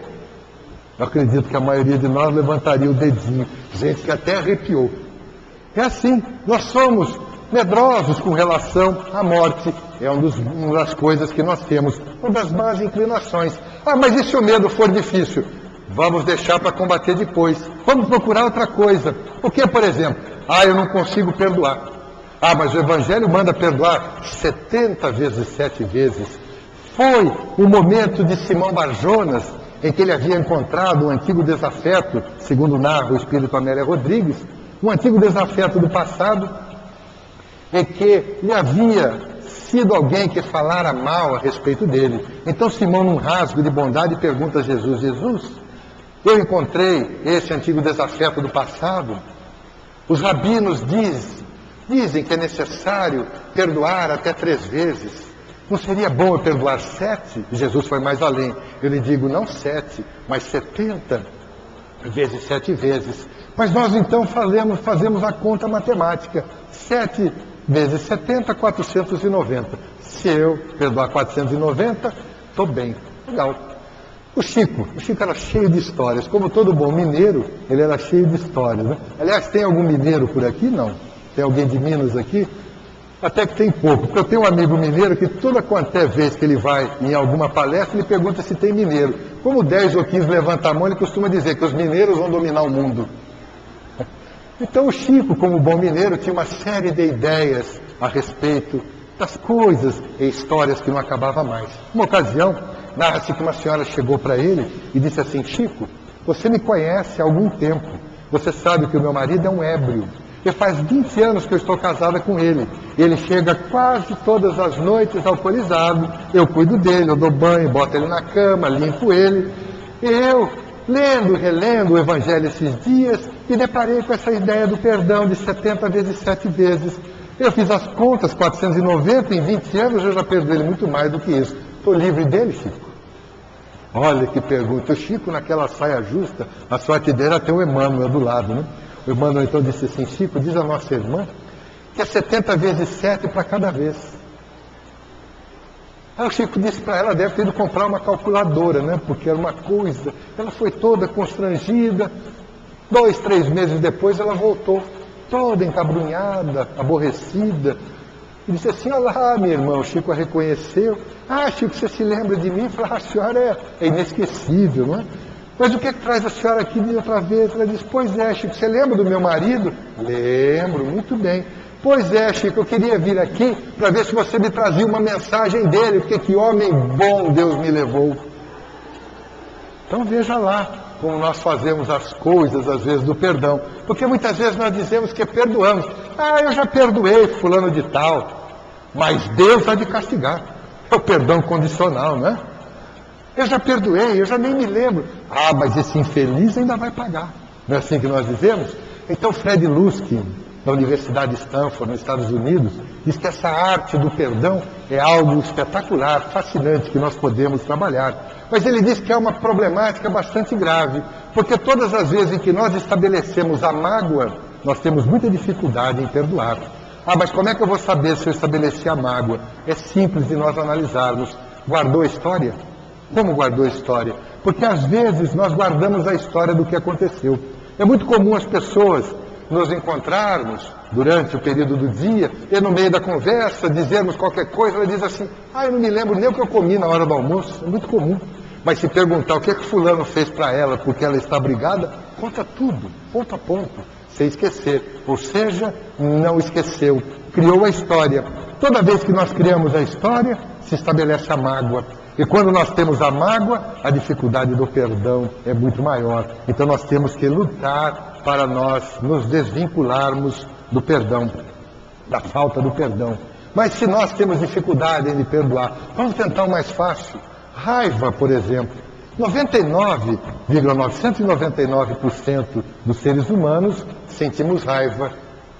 Eu acredito que a maioria de nós levantaria o dedinho, gente que até arrepiou. É assim, nós somos medrosos com relação à morte. É uma das coisas que nós temos, uma das más inclinações. Ah, mas e se o medo for difícil? Vamos deixar para combater depois. Vamos procurar outra coisa. O que, por exemplo? Ah, eu não consigo perdoar. Ah, mas o Evangelho manda perdoar 70 vezes 7 vezes. Foi o momento de Simão Barjonas, em que ele havia encontrado um antigo desafeto, segundo narra o espírito Amélia Rodrigues, um antigo desafeto do passado, em que lhe havia sido alguém que falara mal a respeito dele. Então Simão, num rasgo de bondade, pergunta a Jesus: Jesus, eu encontrei esse antigo desafeto do passado. Os rabinos dizem que é necessário perdoar até 3 vezes. Não seria bom eu perdoar 7? Jesus foi mais além. Eu lhe digo, não 7, mas 70 vezes 7 vezes. Mas nós então fazemos a conta matemática. 7 vezes 70, 490. Se eu perdoar 490, estou bem. Legal. O Chico era cheio de histórias. Como todo bom mineiro, ele era cheio de histórias, né? Aliás, tem algum mineiro por aqui? Não. Tem alguém de Minas aqui? Até que tem pouco, porque eu tenho um amigo mineiro que toda quanto é vez que ele vai em alguma palestra, ele pergunta se tem mineiro. Como 10 ou 15 levantam a mão, ele costuma dizer que os mineiros vão dominar o mundo. Então o Chico, como bom mineiro, tinha uma série de ideias a respeito das coisas e histórias que não acabava mais. Uma ocasião, narra-se que uma senhora chegou para ele e disse assim: Chico, você me conhece há algum tempo. Você sabe que o meu marido é um ébrio. E faz 20 anos que eu estou casada com ele. Ele chega quase todas as noites alcoolizado. Eu cuido dele, eu dou banho, boto ele na cama, limpo ele. E eu, lendo, relendo o Evangelho esses dias, me deparei com essa ideia do perdão de 70 vezes 7 vezes. Eu fiz as contas, 490, em 20 anos eu já perdoei ele muito mais do que isso. Estou livre dele, Chico? Olha que pergunta. O Chico, naquela saia justa, a sorte dele era ter o Emmanuel do lado, né? O Emmanuel então disse assim: Chico, diz a nossa irmã que é 70 vezes 7 para cada vez. Aí o Chico disse para ela, deve ter ido comprar uma calculadora, né? Porque era uma coisa. Ela foi toda constrangida. 2, 3 meses depois ela voltou, toda encabrunhada, aborrecida. E disse assim: olha lá, minha irmã. O Chico a reconheceu. Ah, Chico, você se lembra de mim? Eu falei: a senhora é inesquecível, não é? Mas o que traz a senhora aqui de outra vez? Ela disse: pois é, Chico, você lembra do meu marido? Lembro, muito bem. Pois é, Chico, eu queria vir aqui para ver se você me trazia uma mensagem dele, porque que homem bom Deus me levou. Então veja lá como nós fazemos as coisas, às vezes, do perdão. Porque muitas vezes nós dizemos que perdoamos. Ah, eu já perdoei fulano de tal, mas Deus há de castigar. É o perdão condicional, não é? Eu já perdoei, eu já nem me lembro. Ah, mas esse infeliz ainda vai pagar. Não é assim que nós dizemos? Então Fred Luskin, da Universidade de Stanford, nos Estados Unidos, diz que essa arte do perdão é algo espetacular, fascinante, que nós podemos trabalhar. Mas ele diz que é uma problemática bastante grave, porque todas as vezes em que nós estabelecemos a mágoa, nós temos muita dificuldade em perdoar. Ah, mas como é que eu vou saber se eu estabeleci a mágoa? É simples de nós analisarmos. Guardou a história? Como guardou a história? Porque às vezes nós guardamos a história do que aconteceu. É muito comum as pessoas nos encontrarmos durante o período do dia e no meio da conversa dizermos qualquer coisa, ela diz assim: ah, eu não me lembro nem o que eu comi na hora do almoço. É muito comum. Mas se perguntar o que é que fulano fez para ela porque ela está brigada, conta tudo, ponto a ponto, sem esquecer. Ou seja, não esqueceu, criou a história. Toda vez que nós criamos a história, se estabelece a mágoa. E quando nós temos a mágoa, a dificuldade do perdão é muito maior. Então nós temos que lutar para nós nos desvincularmos do perdão, da falta do perdão. Mas se nós temos dificuldade em perdoar, vamos tentar o mais fácil. Raiva, por exemplo. 99,999% dos seres humanos sentimos raiva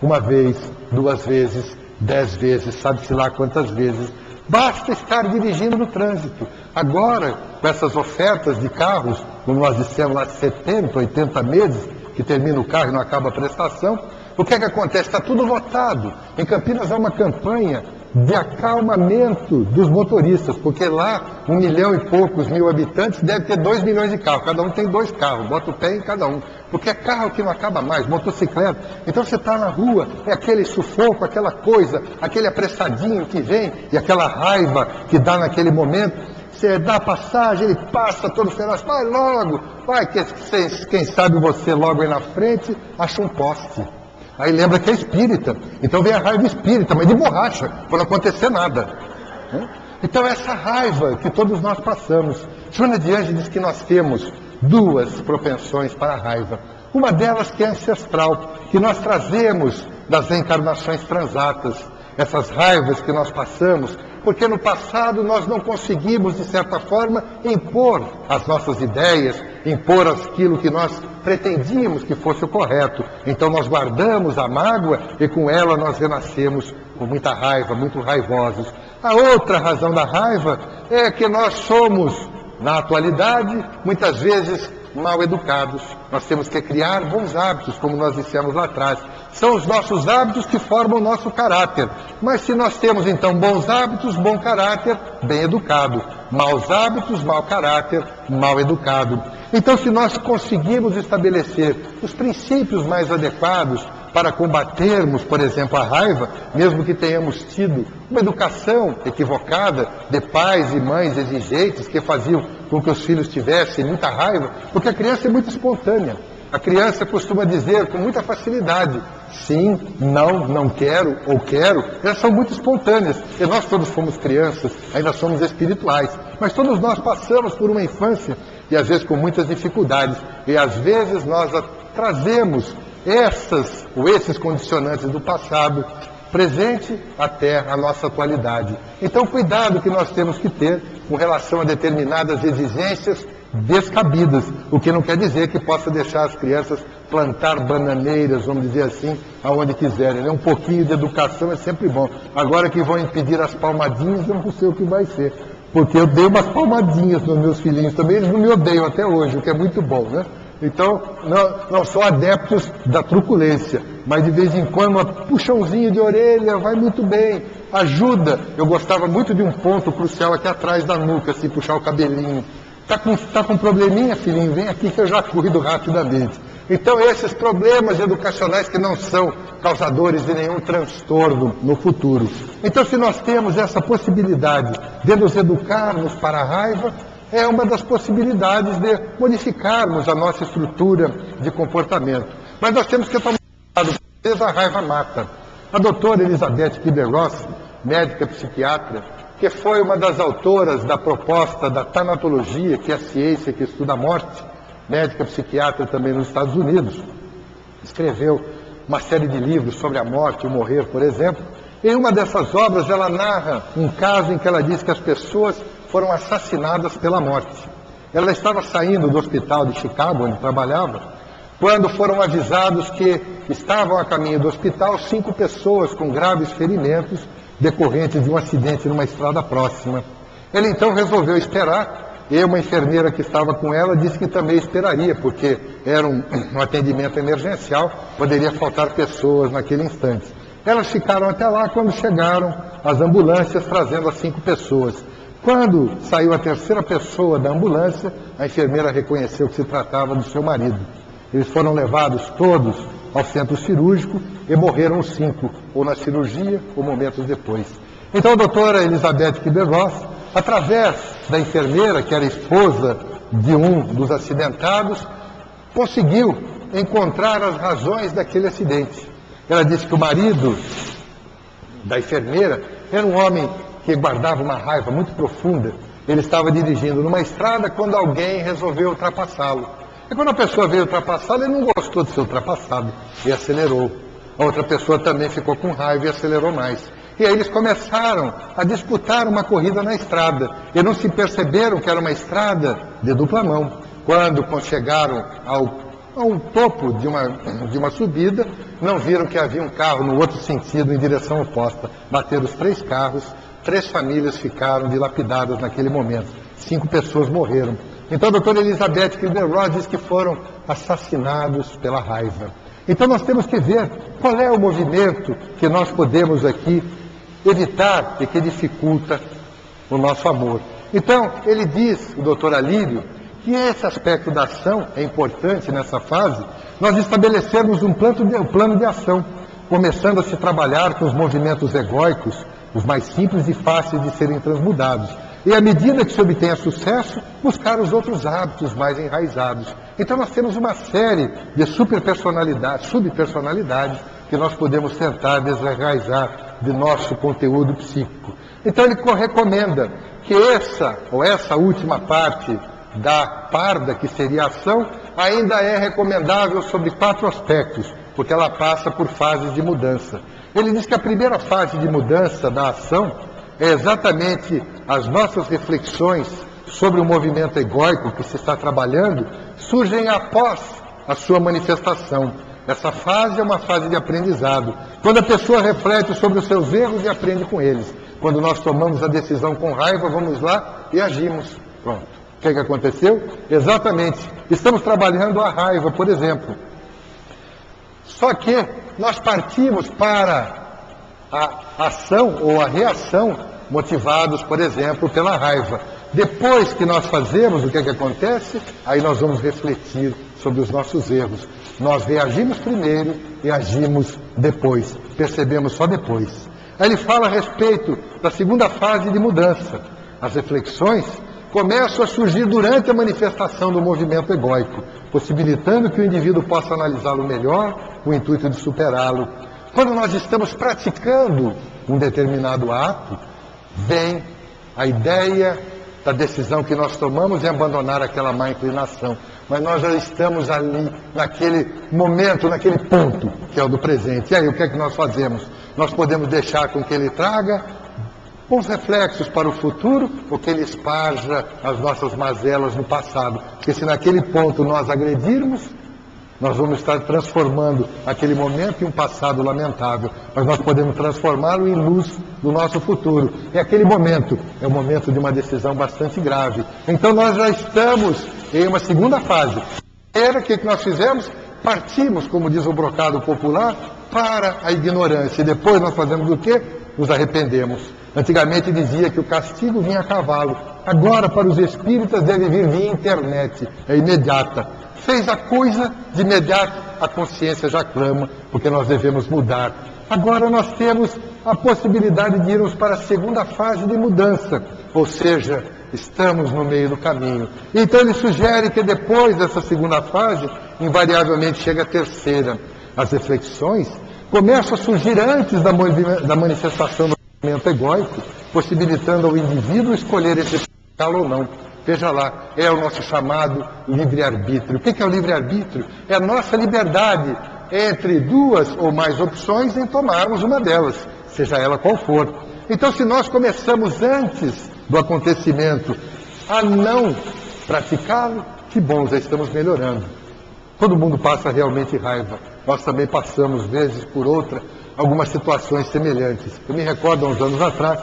uma vez, 2 vezes, 10 vezes, sabe-se lá quantas vezes. Basta estar dirigindo no trânsito. Agora, com essas ofertas de carros, como nós dissemos lá, 70, 80 meses, que termina o carro e não acaba a prestação, o que é que acontece? Está tudo lotado. Em Campinas há uma campanha de acalmamento dos motoristas, porque lá, 1 milhão e poucos mil habitantes, deve ter 2 milhões de carros. Cada um tem 2 carros, bota o pé em cada um. Porque é carro que não acaba mais, motocicleta. Então você está na rua, é aquele sufoco, aquela coisa, aquele apressadinho que vem e aquela raiva que dá naquele momento. Você dá a passagem, ele passa todo feroz, vai logo, vai, quem sabe você logo aí na frente acha um poste. Aí lembra que é espírita, então vem a raiva espírita, mas de borracha, para não acontecer nada. Então essa raiva que todos nós passamos. Joana de Ângeles diz que nós temos 2 propensões para a raiva. Uma delas que é ancestral, que nós trazemos das reencarnações transatas. Essas raivas que nós passamos, porque no passado nós não conseguimos, de certa forma, impor as nossas ideias, impor aquilo que nós pretendíamos que fosse o correto. Então nós guardamos a mágoa e com ela nós renascemos com muita raiva, muito raivosos. A outra razão da raiva é que nós somos, na atualidade, muitas vezes mal educados. Nós temos que criar bons hábitos, como nós dissemos lá atrás. São os nossos hábitos que formam o nosso caráter. Mas se nós temos então bons hábitos, bom caráter, bem educado. Maus hábitos, mau caráter, mal educado. Então se nós conseguirmos estabelecer os princípios mais adequados para combatermos, por exemplo, a raiva, mesmo que tenhamos tido uma educação equivocada de pais e mães exigentes que faziam com que os filhos tivessem muita raiva, porque a criança é muito espontânea. A criança costuma dizer com muita facilidade, sim, não, não quero ou quero. Elas são muito espontâneas. E nós todos fomos crianças, ainda somos espirituais. Mas todos nós passamos por uma infância, e às vezes com muitas dificuldades. E às vezes nós trazemos essas ou esses condicionantes do passado presente até a nossa atualidade. Então, cuidado que nós temos que ter com relação a determinadas exigências descabidas, o que não quer dizer que possa deixar as crianças plantar bananeiras, vamos dizer assim, aonde quiserem, né? Um pouquinho de educação é sempre bom. Agora que vão impedir as palmadinhas, eu não sei o que vai ser, porque eu dei umas palmadinhas nos meus filhinhos também, eles não me odeiam até hoje, o que é muito bom, né? Então, não sou adeptos da truculência, mas de vez em quando uma puxãozinha de orelha vai muito bem, ajuda. Eu gostava muito de um ponto crucial aqui atrás da nuca, assim, puxar o cabelinho. Tá com probleminha, filhinho? Vem aqui que eu já cuido rapidamente. Então, esses problemas educacionais que não são causadores de nenhum transtorno no futuro. Então, se nós temos essa possibilidade de nos educarmos para a raiva, é uma das possibilidades de modificarmos a nossa estrutura de comportamento. Mas nós temos que tomar cuidado, porque às vezes a raiva mata. A doutora Elizabeth Kubler-Ross, médica psiquiatra, que foi uma das autoras da proposta da tanatologia, que é a ciência que estuda a morte, médica psiquiatra também nos Estados Unidos, escreveu uma série de livros sobre a morte, o morrer, por exemplo. Em uma dessas obras, ela narra um caso em que ela diz que as pessoas foram assassinadas pela morte. Ela estava saindo do hospital de Chicago, onde trabalhava, quando foram avisados que estavam a caminho do hospital 5 pessoas com graves ferimentos decorrentes de um acidente numa estrada próxima. Ela então resolveu esperar, e uma enfermeira que estava com ela disse que também esperaria, porque era um atendimento emergencial, poderia faltar pessoas naquele instante. Elas ficaram até lá quando chegaram as ambulâncias trazendo as 5 pessoas. Quando saiu a terceira pessoa da ambulância, a enfermeira reconheceu que se tratava do seu marido. Eles foram levados todos ao centro cirúrgico e morreram os 5, ou na cirurgia, ou momentos depois. Então a doutora Elizabeth Kubler-Ross, através da enfermeira, que era esposa de um dos acidentados, conseguiu encontrar as razões daquele acidente. Ela disse que o marido da enfermeira era um homem que guardava uma raiva muito profunda. Ele estava dirigindo numa estrada quando alguém resolveu ultrapassá-lo. E quando a pessoa veio ultrapassá-lo, ele não gostou de ser ultrapassado e acelerou. A outra pessoa também ficou com raiva e acelerou mais. E aí eles começaram a disputar uma corrida na estrada. E não se perceberam que era uma estrada de dupla mão. Quando chegaram ao topo de uma subida, não viram que havia um carro no outro sentido, em direção oposta. Bateram os 3 carros, 3 famílias ficaram dilapidadas naquele momento. 5 pessoas morreram. Então a doutora Elizabeth Kubler-Ross diz que foram assassinados pela raiva. Então nós temos que ver qual é o movimento que nós podemos aqui evitar e que dificulta o nosso amor. Então ele diz, o doutor Alírio, que esse aspecto da ação é importante nessa fase, nós estabelecemos um plano de ação, começando a se trabalhar com os movimentos egóicos, os mais simples e fáceis de serem transmudados. E à medida que se obtenha sucesso, buscar os outros hábitos mais enraizados. Então nós temos uma série de subpersonalidades que nós podemos tentar desenraizar de nosso conteúdo psíquico. Então ele recomenda que essa última parte da parda, que seria a ação, ainda é recomendável sobre 4 aspectos, porque ela passa por fases de mudança. Ele diz que a primeira fase de mudança da ação é exatamente as nossas reflexões sobre o movimento egóico que se está trabalhando, surgem após a sua manifestação. Essa fase é uma fase de aprendizado, quando a pessoa reflete sobre os seus erros e aprende com eles. Quando nós tomamos a decisão com raiva, vamos lá e agimos. Pronto. O que aconteceu? Exatamente. Estamos trabalhando a raiva, por exemplo. Só que nós partimos para a ação ou a reação motivados, por exemplo, pela raiva. Depois que nós fazemos, o que acontece? Aí nós vamos refletir sobre os nossos erros. Nós reagimos primeiro e agimos depois. Percebemos só depois. Aí ele fala a respeito da segunda fase de mudança. As reflexões começam a surgir durante a manifestação do movimento egóico, possibilitando que o indivíduo possa analisá-lo melhor, com o intuito de superá-lo. Quando nós estamos praticando um determinado ato, vem a ideia da decisão que nós tomamos em abandonar aquela má inclinação. Mas nós já estamos ali, naquele momento, naquele ponto, que é o do presente. E aí, o que é que nós fazemos? Nós podemos deixar com que ele traga bons reflexos para o futuro, ou que ele esparja as nossas mazelas no passado. Porque se naquele ponto nós agredirmos, nós vamos estar transformando aquele momento em um passado lamentável, mas nós podemos transformá-lo em luz do nosso futuro. E aquele momento é o momento de uma decisão bastante grave. Então nós já estamos em uma segunda fase. Era o que nós fizemos? Partimos, como diz o brocado popular, para a ignorância. E depois nós fazemos o quê? Nos arrependemos. Antigamente dizia que o castigo vinha a cavalo. Agora, para os espíritas, deve vir via internet. É imediata. Fez a coisa, de imediato a consciência já clama, porque nós devemos mudar. Agora nós temos a possibilidade de irmos para a segunda fase de mudança, ou seja, estamos no meio do caminho. Então ele sugere que depois dessa segunda fase, invariavelmente chega a terceira. As reflexões começam a surgir antes da manifestação do movimento egóico, possibilitando ao indivíduo escolher entre ficá-lo ou não. Veja lá, é o nosso chamado livre-arbítrio. O que é o livre-arbítrio? É a nossa liberdade entre duas ou mais opções em tomarmos uma delas, seja ela qual for. Então, se nós começamos antes do acontecimento a não praticá-lo, que bom, já estamos melhorando. Todo mundo passa realmente raiva. Nós também passamos, vezes por outra, algumas situações semelhantes. Eu me recordo, há uns anos atrás,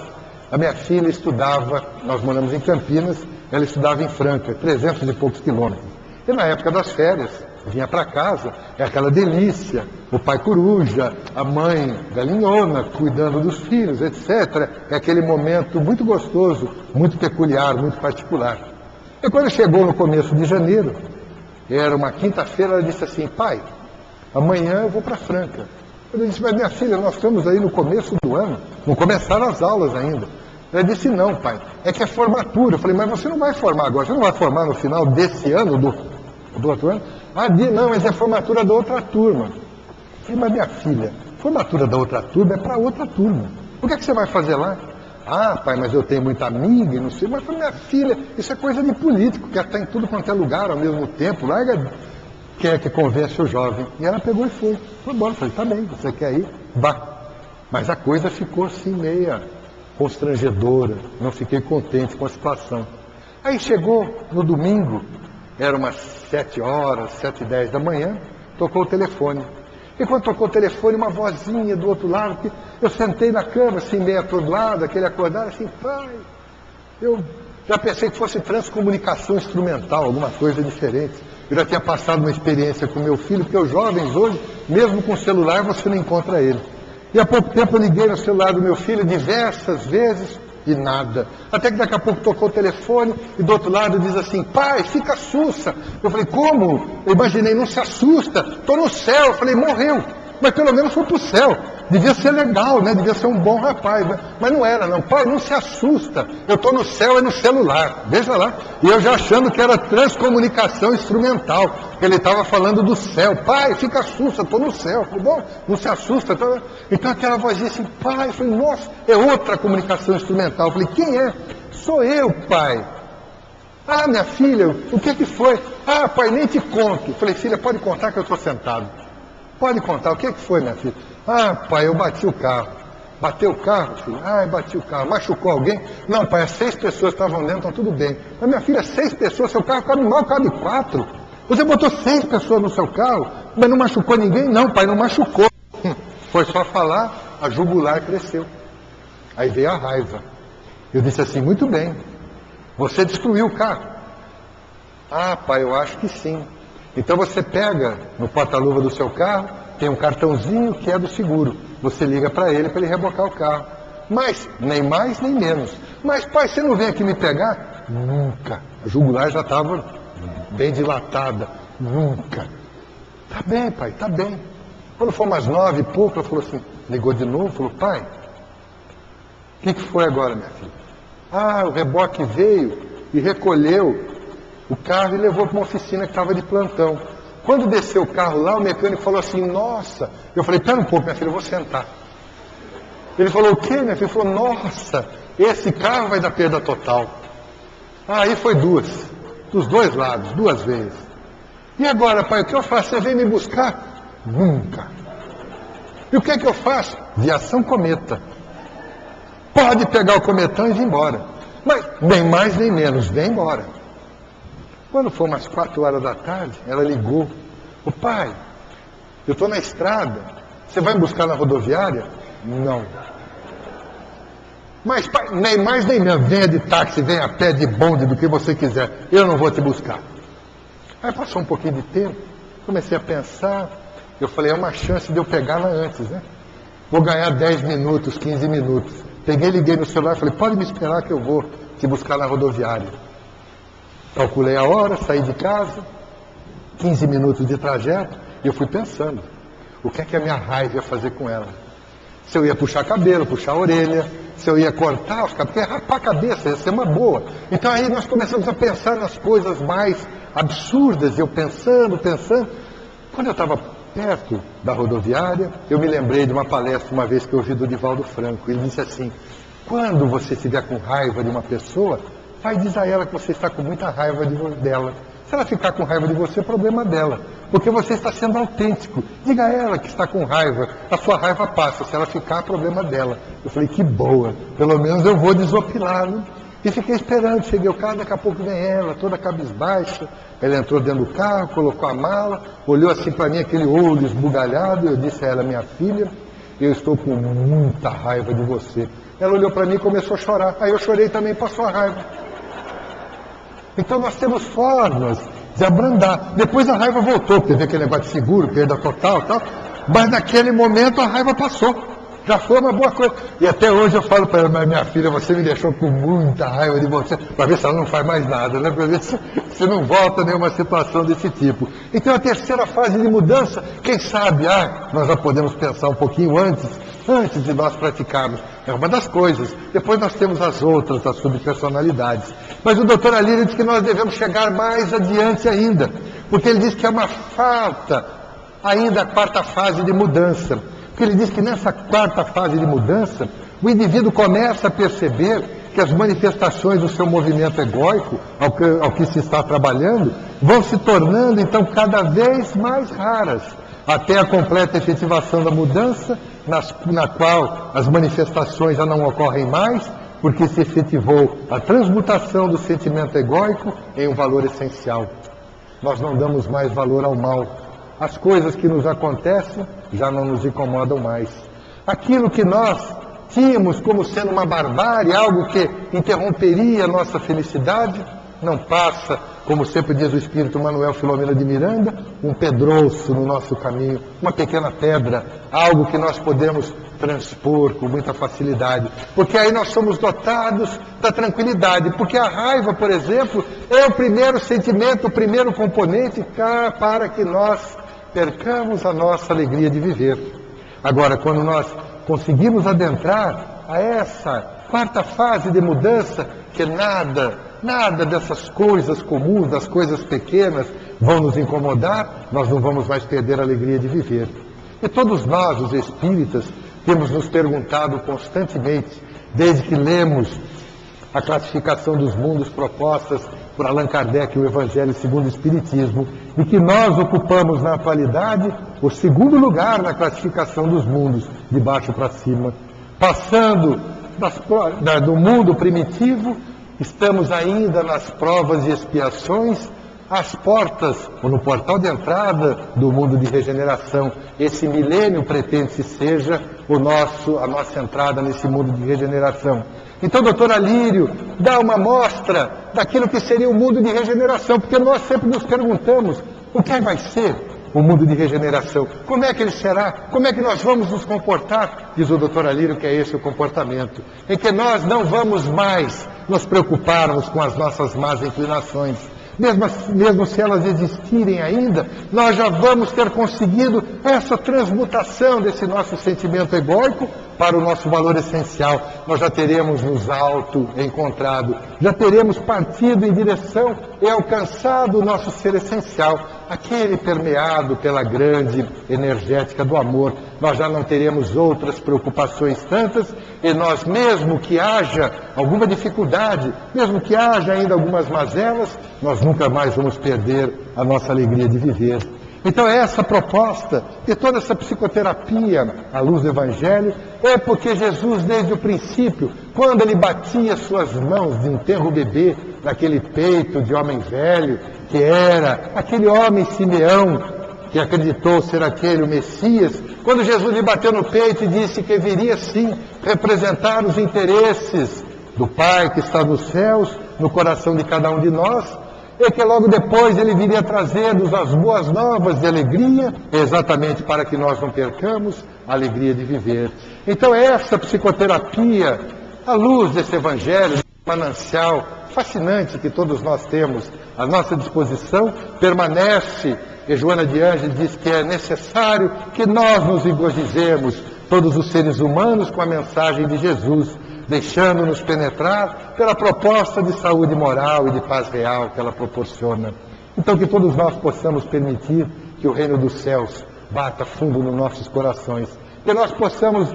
a minha filha estudava, nós moramos em Campinas, ela estudava em Franca, 300 e poucos quilômetros. E na época das férias, vinha para casa, é aquela delícia, o pai coruja, a mãe galinhona, cuidando dos filhos, etc. É aquele momento muito gostoso, muito peculiar, muito particular. E quando chegou no começo de janeiro, era uma quinta-feira, ela disse assim: pai, amanhã eu vou para Franca. Eu disse: mas minha filha, nós estamos aí no começo do ano, não começaram as aulas ainda. Ela disse: não, pai, é que é formatura. Eu falei: mas você não vai formar agora, você não vai formar no final desse ano, do outro ano? Ah, não, mas é formatura da outra turma. Eu falei: mas minha filha, formatura da outra turma é para outra turma. O que é que você vai fazer lá? Ah, pai, mas eu tenho muita amiga e não sei. Mas eu falei: minha filha, isso é coisa de político, que está em tudo quanto é lugar ao mesmo tempo. Larga quem é que convence o jovem. E ela pegou e foi. Foi embora. Eu falei: tá bem, você quer ir? Vá. Mas a coisa ficou assim meia constrangedora, não fiquei contente com a situação. Aí chegou no domingo, era umas 7 horas, 7h10 da manhã, tocou o telefone. E quando tocou o telefone, uma vozinha do outro lado, que eu sentei na cama, assim, meio atordoado, aquele acordar, assim: pai, eu já pensei que fosse transcomunicação instrumental, alguma coisa diferente. Eu já tinha passado uma experiência com meu filho, porque os jovens hoje, mesmo com celular, você não encontra ele. E há pouco tempo eu liguei no celular do meu filho diversas vezes e nada. Até que daqui a pouco tocou o telefone e do outro lado diz assim: pai, fica sussa. Eu falei: como? Eu imaginei: não se assusta, estou no céu. Eu falei: morreu. Mas pelo menos foi para o céu. Devia ser legal, né? Devia ser um bom rapaz. Mas não era, não. Pai, não se assusta. Eu estou no céu, é no celular. Veja lá. E eu já achando que era transcomunicação instrumental. Que ele estava falando do céu. Pai, fica assusta, estou no céu. Eu falei: bom, não se assusta. Então aquela vozinha assim: pai. Eu falei: nossa, é outra comunicação instrumental. Eu falei: quem é? Sou eu, pai. Ah, minha filha, o que foi? Ah, pai, nem te conto. Eu falei: filha, pode contar que eu estou sentado. Pode contar, o que foi, minha filha? Ah, pai, eu bati o carro. Bateu o carro, filho? Ah, bati o carro. Machucou alguém? Não, pai, 6 pessoas estavam dentro, então tudo bem. Mas minha filha, 6 pessoas, seu carro cabe mal, cabe 4. Você botou 6 pessoas no seu carro, mas não machucou ninguém? Não, pai, não machucou. Foi só falar, a jugular cresceu. Aí veio a raiva. Eu disse assim: muito bem, você destruiu o carro. Ah, pai, eu acho que sim. Então você pega no porta-luva do seu carro, tem um cartãozinho que é do seguro. Você liga para ele rebocar o carro. Mas, nem mais nem menos. Mas, pai, você não vem aqui me pegar? Nunca. A jugular já estava bem dilatada. Nunca. Tá bem, pai, tá bem. Quando for umas 9 e pouco, ela falou assim, ligou de novo, falou: pai, o que foi agora, minha filha? Ah, o reboque veio e recolheu o carro e levou para uma oficina que estava de plantão. Quando desceu o carro lá, o mecânico falou assim, nossa. Eu falei, pera um pouco, minha filha, eu vou sentar. Ele falou, o quê, minha filha? Ele falou, nossa, esse carro vai dar perda total. Aí foi dos dois lados, 2 vezes. E agora, pai, o que eu faço? Você vem me buscar? Nunca. E o que é que eu faço? Viação cometa. Pode pegar o cometão e vir embora. Mas nem mais nem menos, vem embora. Quando foi umas 4 horas da tarde, ela ligou. Ô pai, eu estou na estrada. Você vai me buscar na rodoviária? Não. Mas pai, nem mais nem menos. Venha de táxi, venha a pé, de bonde, do que você quiser. Eu não vou te buscar. Aí passou um pouquinho de tempo. Comecei a pensar. Eu falei, é uma chance de eu pegá-la antes, né? Vou ganhar 10 minutos, 15 minutos. Peguei, liguei no celular e falei, pode me esperar que eu vou te buscar na rodoviária. Calculei a hora, saí de casa, 15 minutos de trajeto, e eu fui pensando, o que é que a minha raiva ia fazer com ela? Se eu ia puxar cabelo, puxar a orelha, se eu ia cortar os cabelos, porque rapar a cabeça ia ser uma boa. Então aí nós começamos a pensar nas coisas mais absurdas, eu pensando. Quando eu estava perto da rodoviária, eu me lembrei de uma palestra uma vez que eu ouvi do Divaldo Franco. Ele disse assim, quando você estiver com raiva de uma pessoa, vai dizer a ela que você está com muita raiva dela. Se ela ficar com raiva de você, é problema dela. Porque você está sendo autêntico. Diga a ela que está com raiva. A sua raiva passa. Se ela ficar, é problema dela. Eu falei, que boa. Pelo menos eu vou desopilá-lo. E fiquei esperando. Cheguei ao carro, daqui a pouco vem ela, toda cabisbaixa. Ela entrou dentro do carro, colocou a mala, olhou assim para mim, aquele olho esbugalhado. Eu disse a ela, minha filha, eu estou com muita raiva de você. Ela olhou para mim e começou a chorar. Aí eu chorei também, passou a raiva. Então nós temos formas de abrandar. Depois a raiva voltou, porque teve aquele negócio de seguro, perda total e tal. Mas naquele momento a raiva passou. Já foi uma boa coisa. E até hoje eu falo para ela, mas minha filha, você me deixou com muita raiva de você. Para ver se ela não faz mais nada, né? Para ver se não volta a nenhuma situação desse tipo. Então a terceira fase de mudança, quem sabe, nós já podemos pensar um pouquinho antes de nós praticarmos. É uma das coisas. Depois nós temos as outras, as subpersonalidades. Mas o Dr. Alírio diz que nós devemos chegar mais adiante ainda. Porque ele diz que é uma falta ainda a 4ª fase de mudança. Porque ele diz que nessa 4ª fase de mudança, o indivíduo começa a perceber que as manifestações do seu movimento egóico, ao que se está trabalhando, vão se tornando, então, cada vez mais raras, até a completa efetivação da mudança, na qual as manifestações já não ocorrem mais, porque se efetivou a transmutação do sentimento egóico em um valor essencial. Nós não damos mais valor ao mal. As coisas que nos acontecem já não nos incomodam mais. Aquilo que nós tínhamos como sendo uma barbárie, algo que interromperia a nossa felicidade, não passa, como sempre diz o Espírito Manuel Filomena de Miranda, um pedrouço no nosso caminho, uma pequena pedra, algo que nós podemos transpor com muita facilidade. Porque aí nós somos dotados da tranquilidade. Porque a raiva, por exemplo, é o primeiro sentimento, o primeiro componente para que nós percamos a nossa alegria de viver. Agora, quando nós conseguimos adentrar a essa 4ª fase de mudança, que nada dessas coisas comuns, das coisas pequenas, vão nos incomodar, nós não vamos mais perder a alegria de viver. E todos nós, os espíritas, temos nos perguntado constantemente, desde que lemos a classificação dos mundos propostas por Allan Kardec e o Evangelho segundo o Espiritismo, e que nós ocupamos na atualidade o 2º lugar na classificação dos mundos, de baixo para cima. Passando do mundo primitivo, estamos ainda nas provas e expiações, às portas, ou no portal de entrada do mundo de regeneração. Esse milênio pretende-se seja a nossa entrada nesse mundo de regeneração. Então, doutor Alírio dá uma amostra daquilo que seria o mundo de regeneração, porque nós sempre nos perguntamos, o que vai ser o mundo de regeneração? Como é que ele será? Como é que nós vamos nos comportar? Diz o doutor Alírio que é esse o comportamento, em que nós não vamos mais nos preocuparmos com as nossas más inclinações, mesmo se elas existirem ainda, nós já vamos ter conseguido essa transmutação desse nosso sentimento egóico para o nosso valor essencial. Nós já teremos nos auto-encontrado, já teremos partido em direção e alcançado o nosso ser essencial, aquele permeado pela grande energética do amor. Nós já não teremos outras preocupações tantas, e nós, mesmo que haja alguma dificuldade, mesmo que haja ainda algumas mazelas, nós nunca mais vamos perder a nossa alegria de viver. Então essa proposta e toda essa psicoterapia à luz do Evangelho é porque Jesus, desde o princípio, quando ele batia suas mãos de enterro bebê naquele peito de homem velho, que era aquele homem Simeão, que acreditou ser aquele o Messias, quando Jesus lhe bateu no peito e disse que viria sim representar os interesses do Pai que está nos céus, no coração de cada um de nós, e que logo depois ele viria trazer-nos as boas novas de alegria, exatamente para que nós não percamos a alegria de viver. Então essa psicoterapia, à luz desse Evangelho, manancial fascinante que todos nós temos à nossa disposição, permanece, e Joana de Ângeles diz que é necessário que nós nos regozijemos, todos os seres humanos, com a mensagem de Jesus, deixando-nos penetrar pela proposta de saúde moral e de paz real que ela proporciona. Então que todos nós possamos permitir que o reino dos céus bata fundo nos nossos corações, que nós possamos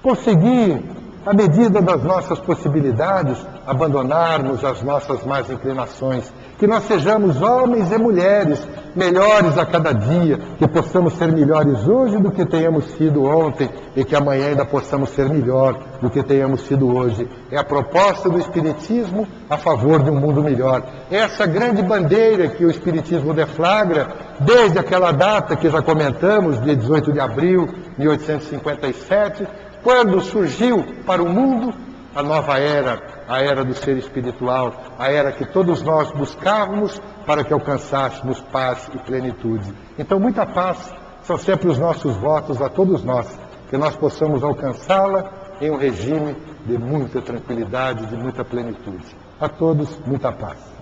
conseguir, à medida das nossas possibilidades, abandonarmos as nossas más inclinações, que nós sejamos homens e mulheres melhores a cada dia, que possamos ser melhores hoje do que tenhamos sido ontem e que amanhã ainda possamos ser melhor do que tenhamos sido hoje. É a proposta do Espiritismo a favor de um mundo melhor. É essa grande bandeira que o Espiritismo deflagra desde aquela data que já comentamos, dia 18 de abril de 1857, quando surgiu para o mundo a nova era, a era do ser espiritual, a era que todos nós buscávamos para que alcançássemos paz e plenitude. Então, muita paz são sempre os nossos votos a todos nós, que nós possamos alcançá-la em um regime de muita tranquilidade, de muita plenitude. A todos, muita paz.